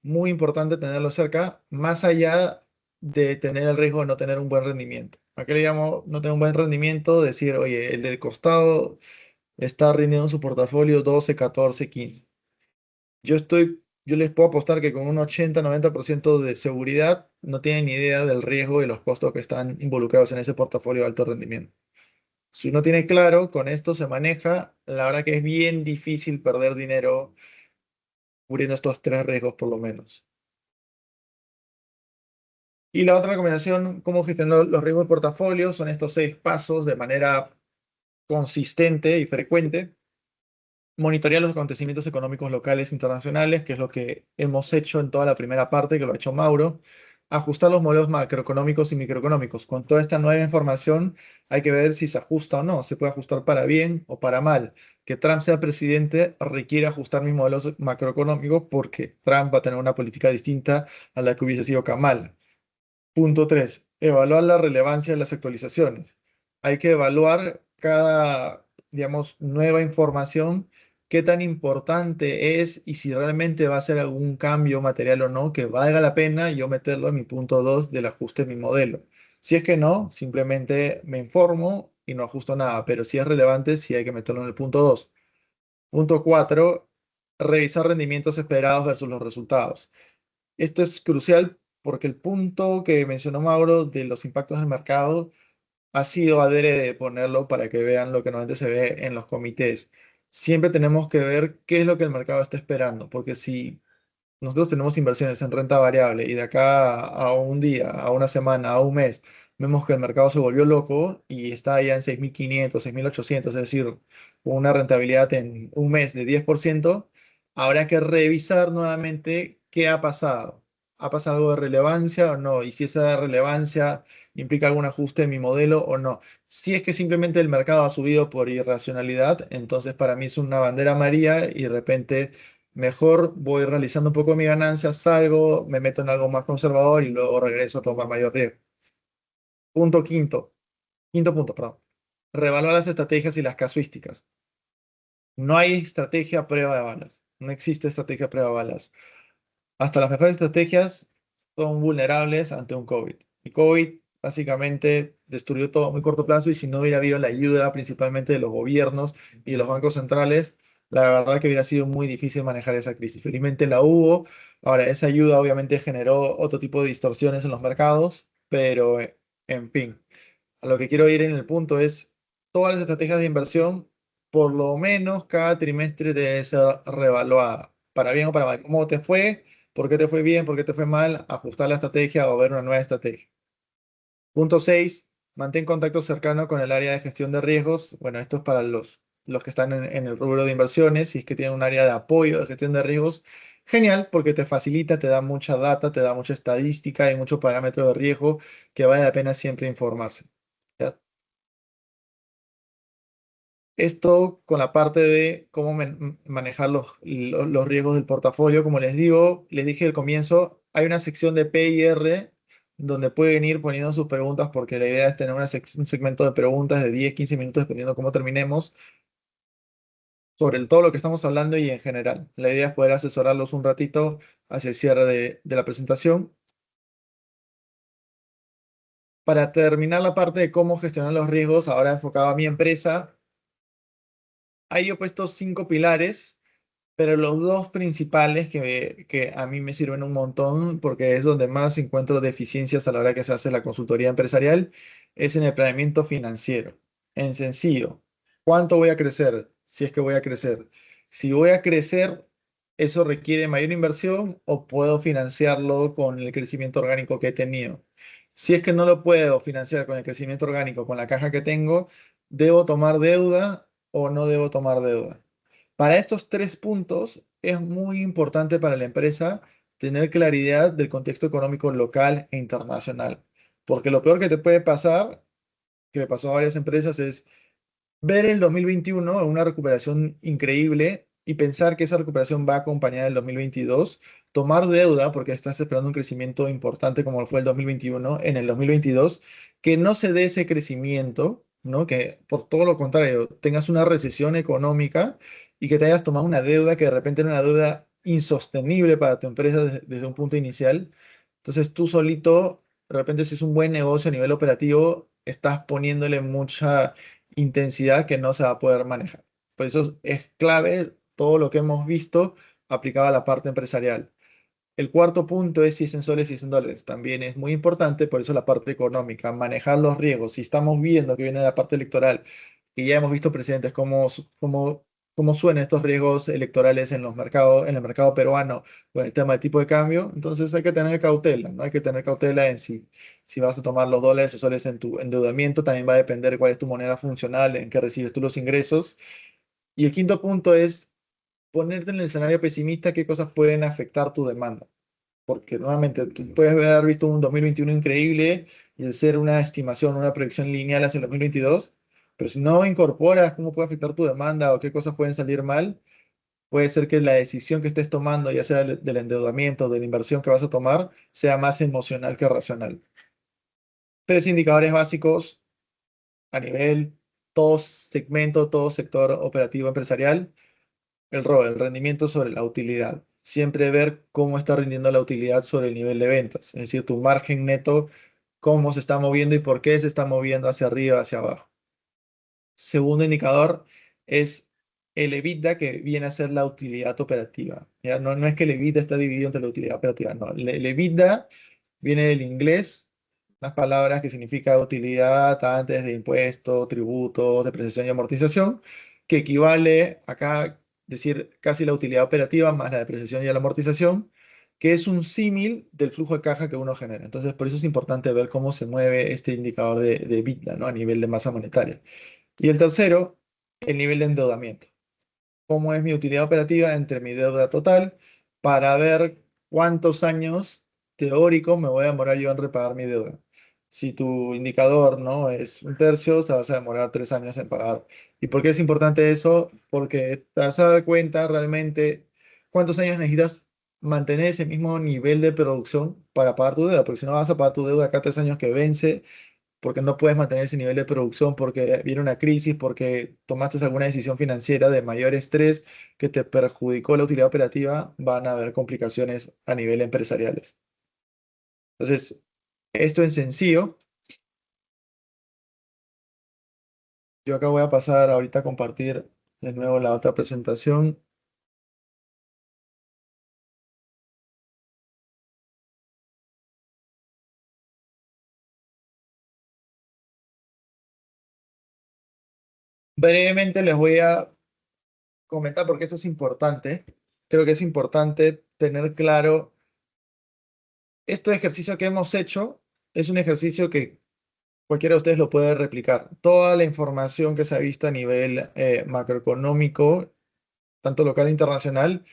Speaker 1: muy importante tenerlo cerca, más allá de tener el riesgo de no tener un buen rendimiento. ¿A qué le llamo no tener un buen rendimiento? Decir, oye, el del costado está rindiendo en su portafolio 12, 14, 15. Yo les puedo apostar que con un 80-90% de seguridad no tienen ni idea del riesgo y los costos que están involucrados en ese portafolio de alto rendimiento. Si uno tiene claro, con esto se maneja, la verdad que es bien difícil perder dinero cubriendo estos tres riesgos por lo menos. Y la otra recomendación, cómo gestionar los riesgos de portafolio, son estos 6 pasos de manera consistente y frecuente. Monitorear los acontecimientos económicos locales e internacionales, que es lo que hemos hecho en toda la primera parte, que lo ha hecho Mauro. Ajustar los modelos macroeconómicos y microeconómicos. Con toda esta nueva información hay que ver si se ajusta o no. Se puede ajustar para bien o para mal. Que Trump sea presidente requiere ajustar mis modelos macroeconómicos porque Trump va a tener una política distinta a la que hubiese sido Kamala. Punto 3. Evaluar la relevancia de las actualizaciones. Hay que evaluar cada, digamos, nueva información, qué tan importante es y si realmente va a ser algún cambio material o no, que valga la pena yo meterlo en mi punto 2 del ajuste de mi modelo. Si es que no, simplemente me informo y no ajusto nada, pero si es relevante, sí hay que meterlo en el punto 2. Punto 4. Revisar rendimientos esperados versus los resultados. Esto es crucial porque el punto que mencionó Mauro de los impactos del mercado ha sido adrede de ponerlo para que vean lo que normalmente se ve en los comités. Siempre tenemos que ver qué es lo que el mercado está esperando, porque si nosotros tenemos inversiones en renta variable y de acá a un día, a una semana, a un mes, vemos que el mercado se volvió loco y está ya en 6.500, 6.800, es decir, con una rentabilidad en un mes de 10%, habrá que revisar nuevamente qué ha pasado. ¿Ha pasado algo de relevancia o no? Y si esa relevancia implica algún ajuste en mi modelo o no. Si es que simplemente el mercado ha subido por irracionalidad, entonces para mí es una bandera amarilla y de repente mejor voy realizando un poco mi ganancia, salgo, me meto en algo más conservador y luego regreso a tomar mayor riesgo. Punto quinto punto, perdón. Reevaluar las estrategias y las casuísticas. No hay estrategia a prueba de balas. No existe estrategia a prueba de balas. Hasta las mejores estrategias son vulnerables ante un COVID. Y COVID básicamente destruyó todo a muy corto plazo y si no hubiera habido la ayuda principalmente de los gobiernos y de los bancos centrales, la verdad que hubiera sido muy difícil manejar esa crisis. Felizmente la hubo. Ahora, esa ayuda obviamente generó otro tipo de distorsiones en los mercados, pero en fin, a lo que quiero ir en el punto es, todas las estrategias de inversión, por lo menos cada trimestre debe ser reevaluada, para bien o para mal. ¿Cómo te fue? ¿Por qué te fue bien? ¿Por qué te fue mal? Ajustar la estrategia o ver una nueva estrategia. Punto 6. Mantén contacto cercano con el área de gestión de riesgos. Bueno, esto es para los que están en el rubro de inversiones, si es que tienen un área de apoyo de gestión de riesgos. Genial, porque te facilita, te da mucha data, te da mucha estadística y mucho parámetro de riesgo que vale la pena siempre informarse. ¿Ya? Esto con la parte de cómo manejar los riesgos del portafolio. Como les digo, les dije al comienzo, hay una sección de P y R donde pueden ir poniendo sus preguntas porque la idea es tener un segmento de preguntas de 10-15 minutos dependiendo cómo terminemos sobre todo lo que estamos hablando y en general. La idea es poder asesorarlos un ratito hacia el cierre de la presentación. Para terminar la parte de cómo gestionar los riesgos, ahora enfocado a mi empresa, ahí he puesto 5 pilares, Pero los dos principales que a mí me sirven un montón, porque es donde más encuentro deficiencias a la hora que se hace la consultoría empresarial, es en el planeamiento financiero. En sencillo, ¿cuánto voy a crecer? Si es que voy a crecer. Si voy a crecer, ¿eso requiere mayor inversión o puedo financiarlo con el crecimiento orgánico que he tenido? Si es que no lo puedo financiar con el crecimiento orgánico, con la caja que tengo, ¿debo tomar deuda o no debo tomar deuda? Para estos tres puntos es muy importante para la empresa tener claridad del contexto económico local e internacional, porque lo peor que te puede pasar, que le pasó a varias empresas, es ver el 2021 una recuperación increíble y pensar que esa recuperación va acompañada del 2022, tomar deuda porque estás esperando un crecimiento importante como fue el 2021 en el 2022, que no se dé ese crecimiento, ¿no? Que por todo lo contrario, tengas una recesión económica y que te hayas tomado una deuda que de repente era una deuda insostenible para tu empresa desde un punto inicial. Entonces tú solito, de repente si es un buen negocio a nivel operativo, estás poniéndole mucha intensidad que no se va a poder manejar. Por eso es clave todo lo que hemos visto aplicado a la parte empresarial. El cuarto punto es si es en soles y si es en dólares. También es muy importante, por eso la parte económica, manejar los riesgos. Si estamos viendo que viene la parte electoral y ya hemos visto precedentes cómo suenan estos riesgos electorales en los mercados, en el mercado peruano con el tema del tipo de cambio, entonces hay que tener cautela, ¿no? Hay que tener cautela en si vas a tomar los dólares o soles en tu endeudamiento, también va a depender cuál es tu moneda funcional, en qué recibes tú los ingresos. Y el quinto punto es ponerte en el escenario pesimista, qué cosas pueden afectar tu demanda. Porque nuevamente tú puedes haber visto un 2021 increíble y el ser una estimación, una proyección lineal hacia el 2022, pero si no incorporas cómo puede afectar tu demanda o qué cosas pueden salir mal, puede ser que la decisión que estés tomando, ya sea del endeudamiento, de la inversión que vas a tomar, sea más emocional que racional. Tres indicadores básicos a nivel todo segmento, todo sector operativo empresarial. El ROE, el rendimiento sobre la utilidad. Siempre ver cómo está rindiendo la utilidad sobre el nivel de ventas. Es decir, tu margen neto, cómo se está moviendo y por qué se está moviendo hacia arriba, hacia abajo. Segundo indicador es el EBITDA, que viene a ser la utilidad operativa. ¿Ya? No es que el EBITDA está dividido entre la utilidad operativa, no. El EBITDA viene del inglés, unas palabras que significa utilidad antes de impuestos, tributos, depreciación y amortización, que equivale acá, decir, casi la utilidad operativa más la depreciación y la amortización, que es un símil del flujo de caja que uno genera. Entonces, por eso es importante ver cómo se mueve este indicador de EBITDA, ¿no? A nivel de masa monetaria. Y el tercero, el nivel de endeudamiento. ¿Cómo es mi utilidad operativa entre mi deuda total para ver cuántos años teóricos me voy a demorar yo en repagar mi deuda? Si tu indicador no es un tercio, te vas a demorar 3 años en pagar. ¿Y por qué es importante eso? Porque te vas a dar cuenta realmente cuántos años necesitas mantener ese mismo nivel de producción para pagar tu deuda. Porque si no vas a pagar tu deuda acá 3 años que vence, porque no puedes mantener ese nivel de producción, porque viene una crisis, porque tomaste alguna decisión financiera de mayor estrés que te perjudicó la utilidad operativa, van a haber complicaciones a nivel empresariales. Entonces, esto en sencillo, yo acá voy a pasar ahorita a compartir de nuevo la otra presentación. Brevemente les voy a comentar porque esto es importante. Creo que es importante tener claro, este ejercicio que hemos hecho es un ejercicio que cualquiera de ustedes lo puede replicar. Toda la información que se ha visto a nivel macroeconómico, tanto local e internacional,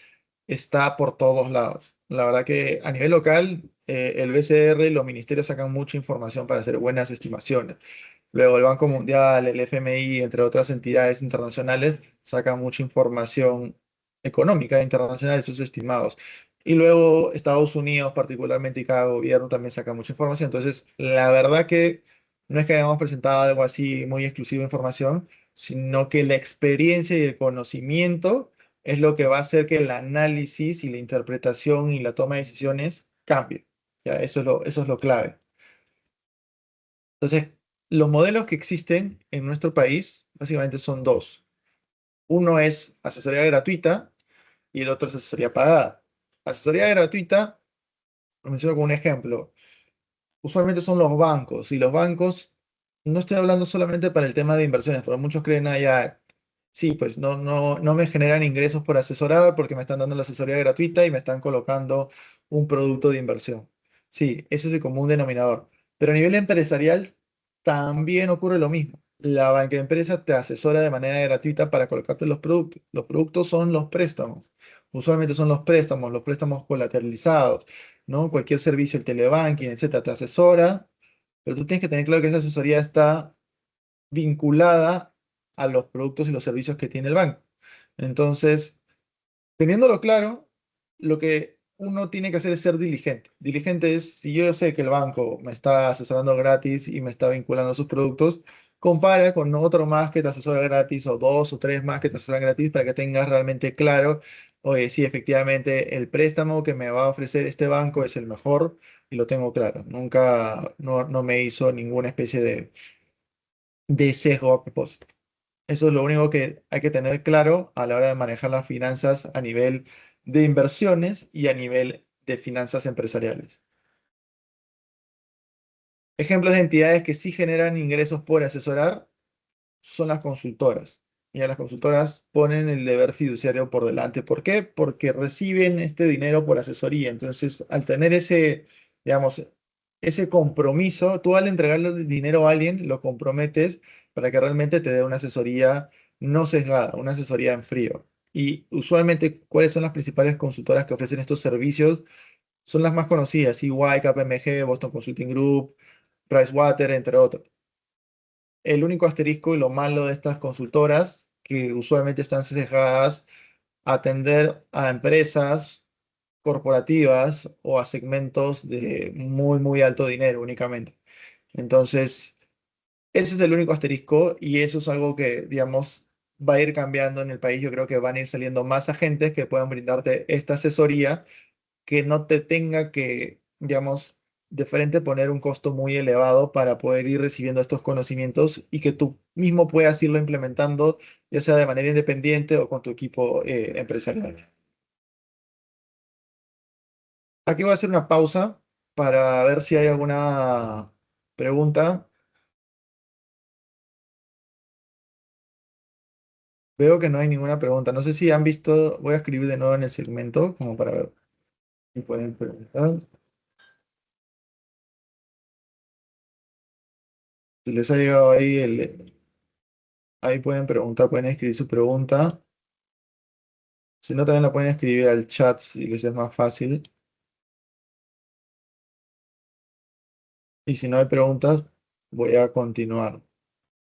Speaker 1: está por todos lados. La verdad que a nivel local, el BCR y los ministerios sacan mucha información para hacer buenas estimaciones. Luego el Banco Mundial, el FMI, entre otras entidades internacionales, sacan mucha información económica internacional, sus estimados. Y luego Estados Unidos, particularmente, y cada gobierno también saca mucha información. Entonces, la verdad que no es que hayamos presentado algo así muy exclusivo de información, sino que la experiencia y el conocimiento es lo que va a hacer que el análisis y la interpretación y la toma de decisiones cambie. ¿Ya? Eso es lo clave. Entonces, los modelos que existen en nuestro país básicamente son dos. Uno es asesoría gratuita y el otro es asesoría pagada. Asesoría gratuita, lo menciono como un ejemplo, usualmente son los bancos, y los bancos, no estoy hablando solamente para el tema de inversiones, porque muchos creen, ya, sí, pues no me generan ingresos por asesorar porque me están dando la asesoría gratuita y me están colocando un producto de inversión. Sí, ese es el común denominador. Pero a nivel empresarial también ocurre lo mismo. La banca de empresa te asesora de manera gratuita para colocarte los productos. Los productos son los préstamos. Usualmente son los préstamos colateralizados, ¿no? Cualquier servicio, el telebanking, etcétera, te asesora, pero tú tienes que tener claro que esa asesoría está vinculada a los productos y los servicios que tiene el banco. Entonces, teniéndolo claro, lo que uno tiene que hacer es ser diligente. Diligente es, si yo sé que el banco me está asesorando gratis y me está vinculando a sus productos, compara con otro más que te asesora gratis o dos o tres más que te asesoran gratis para que tengas realmente claro, oye, si efectivamente el préstamo que me va a ofrecer este banco es el mejor y lo tengo claro. Nunca, no me hizo ninguna especie de sesgo a propósito. Eso es lo único que hay que tener claro a la hora de manejar las finanzas a nivel de inversiones y a nivel de finanzas empresariales. Ejemplos de entidades que sí generan ingresos por asesorar son las consultoras. Y a las consultoras ponen el deber fiduciario por delante. ¿Por qué? Porque reciben este dinero por asesoría. Entonces, al tener ese, digamos, ese compromiso, tú al entregarle el dinero a alguien, lo comprometes para que realmente te dé una asesoría no sesgada, una asesoría en frío. Y usualmente, ¿cuáles son las principales consultoras que ofrecen estos servicios? Son las más conocidas, EY, KPMG, Boston Consulting Group, Pricewater, entre otros. El único asterisco y lo malo de estas consultoras, que usualmente están sesgadas a atender a empresas corporativas o a segmentos de muy, muy alto dinero únicamente. Entonces, ese es el único asterisco y eso es algo que, digamos, va a ir cambiando en el país. Yo creo que van a ir saliendo más agentes que puedan brindarte esta asesoría que no te tenga que, digamos, de frente poner un costo muy elevado para poder ir recibiendo estos conocimientos y que tú mismo puedas irlo implementando, ya sea de manera independiente o con tu equipo empresarial. Aquí voy a hacer una pausa para ver si hay alguna pregunta. Veo que no hay ninguna pregunta. No sé si han visto, voy a escribir de nuevo en el segmento como para ver si pueden preguntar. Si les ha llegado ahí, ahí pueden preguntar, pueden escribir su pregunta. Si no, también la pueden escribir al chat si les es más fácil. Y si no hay preguntas, voy a continuar.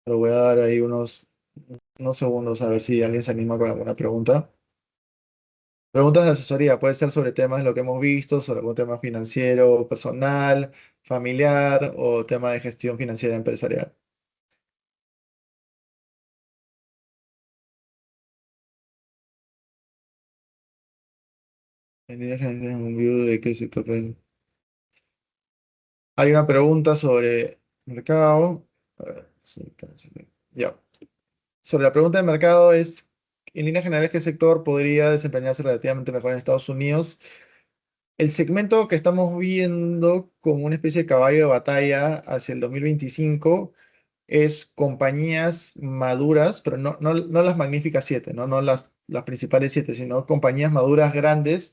Speaker 1: Pero voy a dar ahí unos segundos a ver si alguien se anima con alguna pregunta. Preguntas de asesoría, puede ser sobre temas de lo que hemos visto, sobre algún tema financiero, personal, familiar o tema de gestión financiera empresarial. En líneas generales, un view de qué sector hay una pregunta sobre mercado. A ver, sí, ya. Sobre la pregunta de mercado es, en líneas generales, ¿qué sector podría desempeñarse relativamente mejor en Estados Unidos? El segmento que estamos viendo como una especie de caballo de batalla hacia el 2025 es compañías maduras, pero no las magníficas siete, ¿no? No las principales siete, sino compañías maduras grandes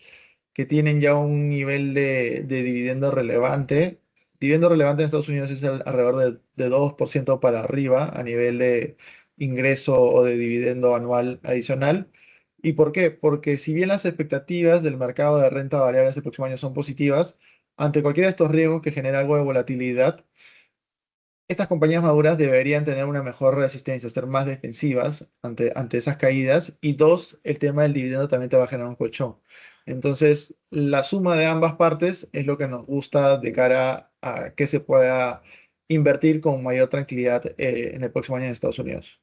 Speaker 1: que tienen ya un nivel de dividendo relevante. Dividendo relevante en Estados Unidos es alrededor de 2% para arriba a nivel de ingreso o de dividendo anual adicional. ¿Y por qué? Porque si bien las expectativas del mercado de renta variable este próximo año son positivas, ante cualquiera de estos riesgos que genera algo de volatilidad, estas compañías maduras deberían tener una mejor resistencia, ser más defensivas ante esas caídas. Y dos, el tema del dividendo también te va a generar un colchón. Entonces, la suma de ambas partes es lo que nos gusta de cara a que se pueda invertir con mayor tranquilidad en el próximo año en Estados Unidos.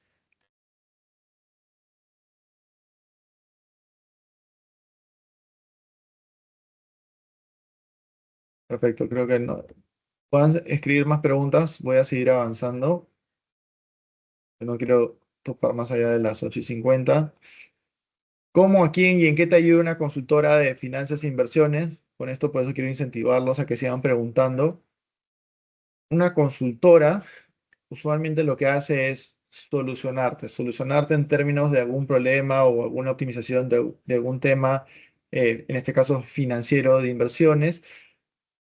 Speaker 1: Perfecto, creo que no. Puedan escribir más preguntas, voy a seguir avanzando. No quiero topar más allá de las 8:50. ¿Cómo, a quién y en qué te ayuda una consultora de finanzas e inversiones? Con esto, por eso quiero incentivarlos a que sigan preguntando. Una consultora usualmente lo que hace es solucionarte en términos de algún problema o alguna optimización de algún tema, en este caso financiero de inversiones.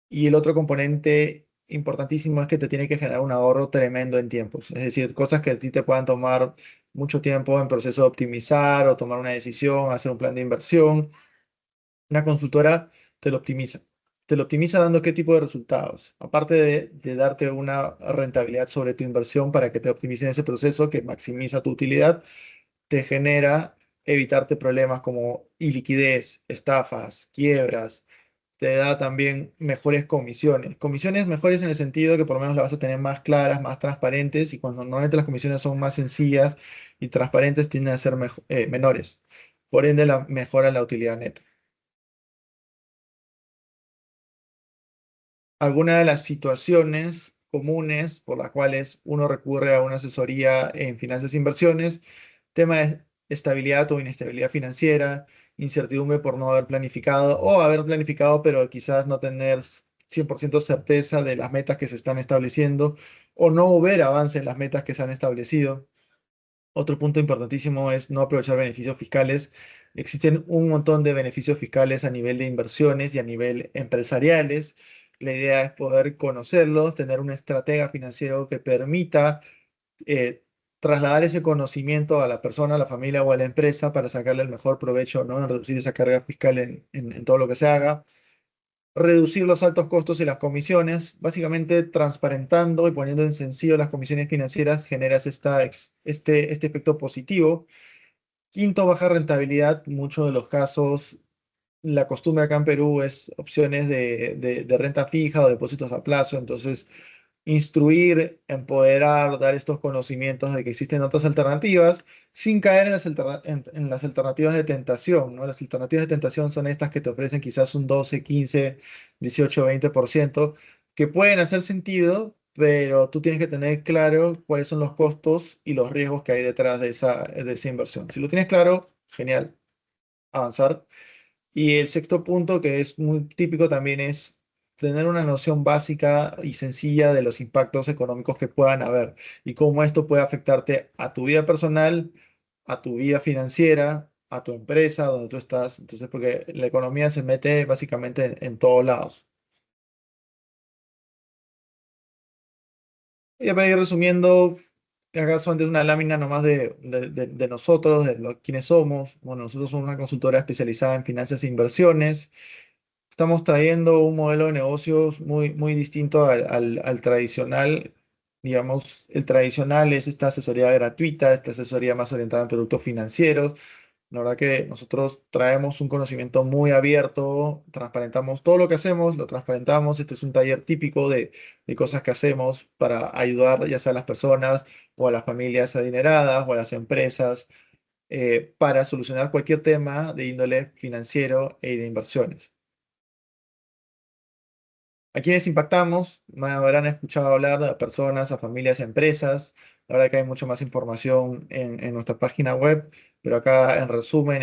Speaker 1: Y el otro componente importantísimo es que te tiene que generar un ahorro tremendo en tiempos. Es decir, cosas que a ti te puedan tomar mucho tiempo en proceso de optimizar o tomar una decisión, hacer un plan de inversión. Una consultora te lo optimiza. Te lo optimiza dando qué tipo de resultados. Aparte de darte una rentabilidad sobre tu inversión para que te optimice ese proceso que maximiza tu utilidad, te genera evitarte problemas como iliquidez, estafas, quiebras. Te da también mejores comisiones. Comisiones mejores en el sentido que por lo menos las vas a tener más claras, más transparentes, y cuando normalmente las comisiones son más sencillas y transparentes tienden a ser menores. Por ende, mejora la utilidad neta. Algunas de las situaciones comunes por las cuales uno recurre a una asesoría en finanzas e inversiones: tema de estabilidad o inestabilidad financiera, incertidumbre por no haber planificado o haber planificado pero quizás no tener 100% certeza de las metas que se están estableciendo o no ver avance en las metas que se han establecido. Otro punto importantísimo es no aprovechar beneficios fiscales. Existen un montón de beneficios fiscales a nivel de inversiones y a nivel empresariales. La idea es poder conocerlos, tener un estratega financiero que permita eh, trasladar ese conocimiento a la persona, a la familia o a la empresa para sacarle el mejor provecho, ¿no? En reducir esa carga fiscal en todo lo que se haga, reducir los altos costos y las comisiones. Básicamente, transparentando y poniendo en sencillo las comisiones financieras, generas este efecto positivo. Quinto, baja rentabilidad. Muchos de los casos, la costumbre acá en Perú es opciones de renta fija o depósitos a plazo. Entonces, instruir, empoderar, dar estos conocimientos de que existen otras alternativas sin caer en las alternativas de tentación, ¿no? Las alternativas de tentación son estas que te ofrecen quizás un 12, 15, 18, 20%, que pueden hacer sentido, pero tú tienes que tener claro cuáles son los costos y los riesgos que hay detrás de esa inversión. Si lo tienes claro, genial, avanzar. Y el sexto punto, que es muy típico también, es tener una noción básica y sencilla de los impactos económicos que puedan haber y cómo esto puede afectarte a tu vida personal, a tu vida financiera, a tu empresa, donde tú estás. Entonces, porque la economía se mete básicamente en todos lados. Y para ir resumiendo, acá son de una lámina nomás de nosotros, quiénes somos. Bueno, nosotros somos una consultora especializada en finanzas e inversiones. Estamos trayendo un modelo de negocios muy, muy distinto al tradicional. Digamos, el tradicional es esta asesoría gratuita, esta asesoría más orientada en productos financieros. La verdad que nosotros traemos un conocimiento muy abierto, transparentamos todo lo que hacemos, lo transparentamos. Este es un taller típico de cosas que hacemos para ayudar ya sea a las personas o a las familias adineradas o a las empresas, para solucionar cualquier tema de índole financiero y de inversiones. A quienes impactamos, me habrán escuchado hablar a personas, a familias, a empresas. La verdad que hay mucho más información en nuestra página web, pero acá en resumen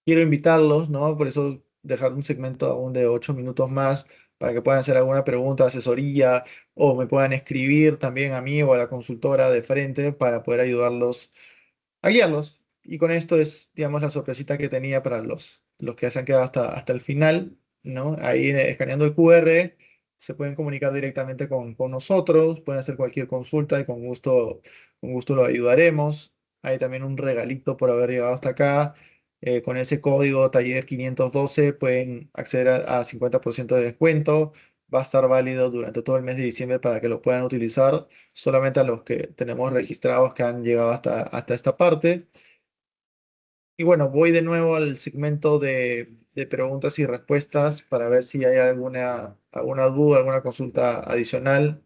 Speaker 1: quiero invitarlos, ¿no? Por eso dejar un segmento aún de 8 minutos más para que puedan hacer alguna pregunta, asesoría, o me puedan escribir también a mí o a la consultora de frente para poder ayudarlos a guiarlos. Y con esto es, digamos, la sorpresita que tenía para los que se han quedado hasta el final, ¿no? Ahí, escaneando el QR, se pueden comunicar directamente con nosotros, pueden hacer cualquier consulta y con gusto lo ayudaremos. Hay también un regalito por haber llegado hasta acá. Con ese código taller 512 pueden acceder a 50% de descuento. Va a estar válido durante todo el mes de diciembre para que lo puedan utilizar solamente a los que tenemos registrados que han llegado hasta esta parte. Y bueno, voy de nuevo al segmento de preguntas y respuestas para ver si hay alguna duda, alguna consulta adicional.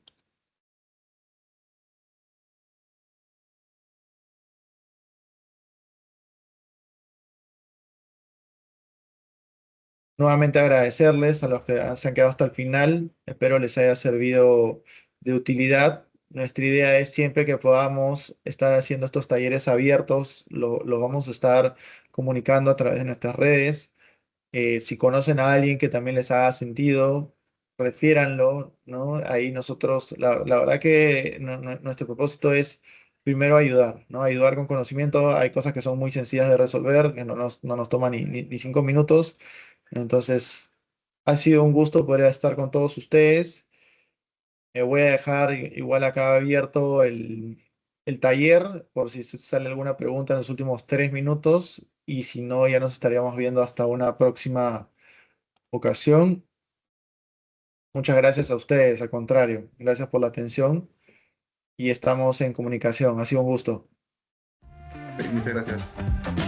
Speaker 1: Nuevamente agradecerles a los que se han quedado hasta el final. Espero les haya servido de utilidad. Nuestra idea es siempre que podamos estar haciendo estos talleres abiertos, lo vamos a estar comunicando a través de nuestras redes. Si conocen a alguien que también les haga sentido, refiéranlo, ¿no? Ahí nosotros, la verdad que nuestro propósito es primero ayudar, ¿no? Ayudar con conocimiento. Hay cosas que son muy sencillas de resolver, que no nos toman ni 5 minutos. Entonces, ha sido un gusto poder estar con todos ustedes. Voy a dejar igual acá abierto el taller por si sale alguna pregunta en los últimos 3 minutos y si no, ya nos estaríamos viendo hasta una próxima ocasión. Muchas gracias a ustedes, al contrario, gracias por la atención y estamos en comunicación. Ha sido un gusto.
Speaker 2: Muchas gracias.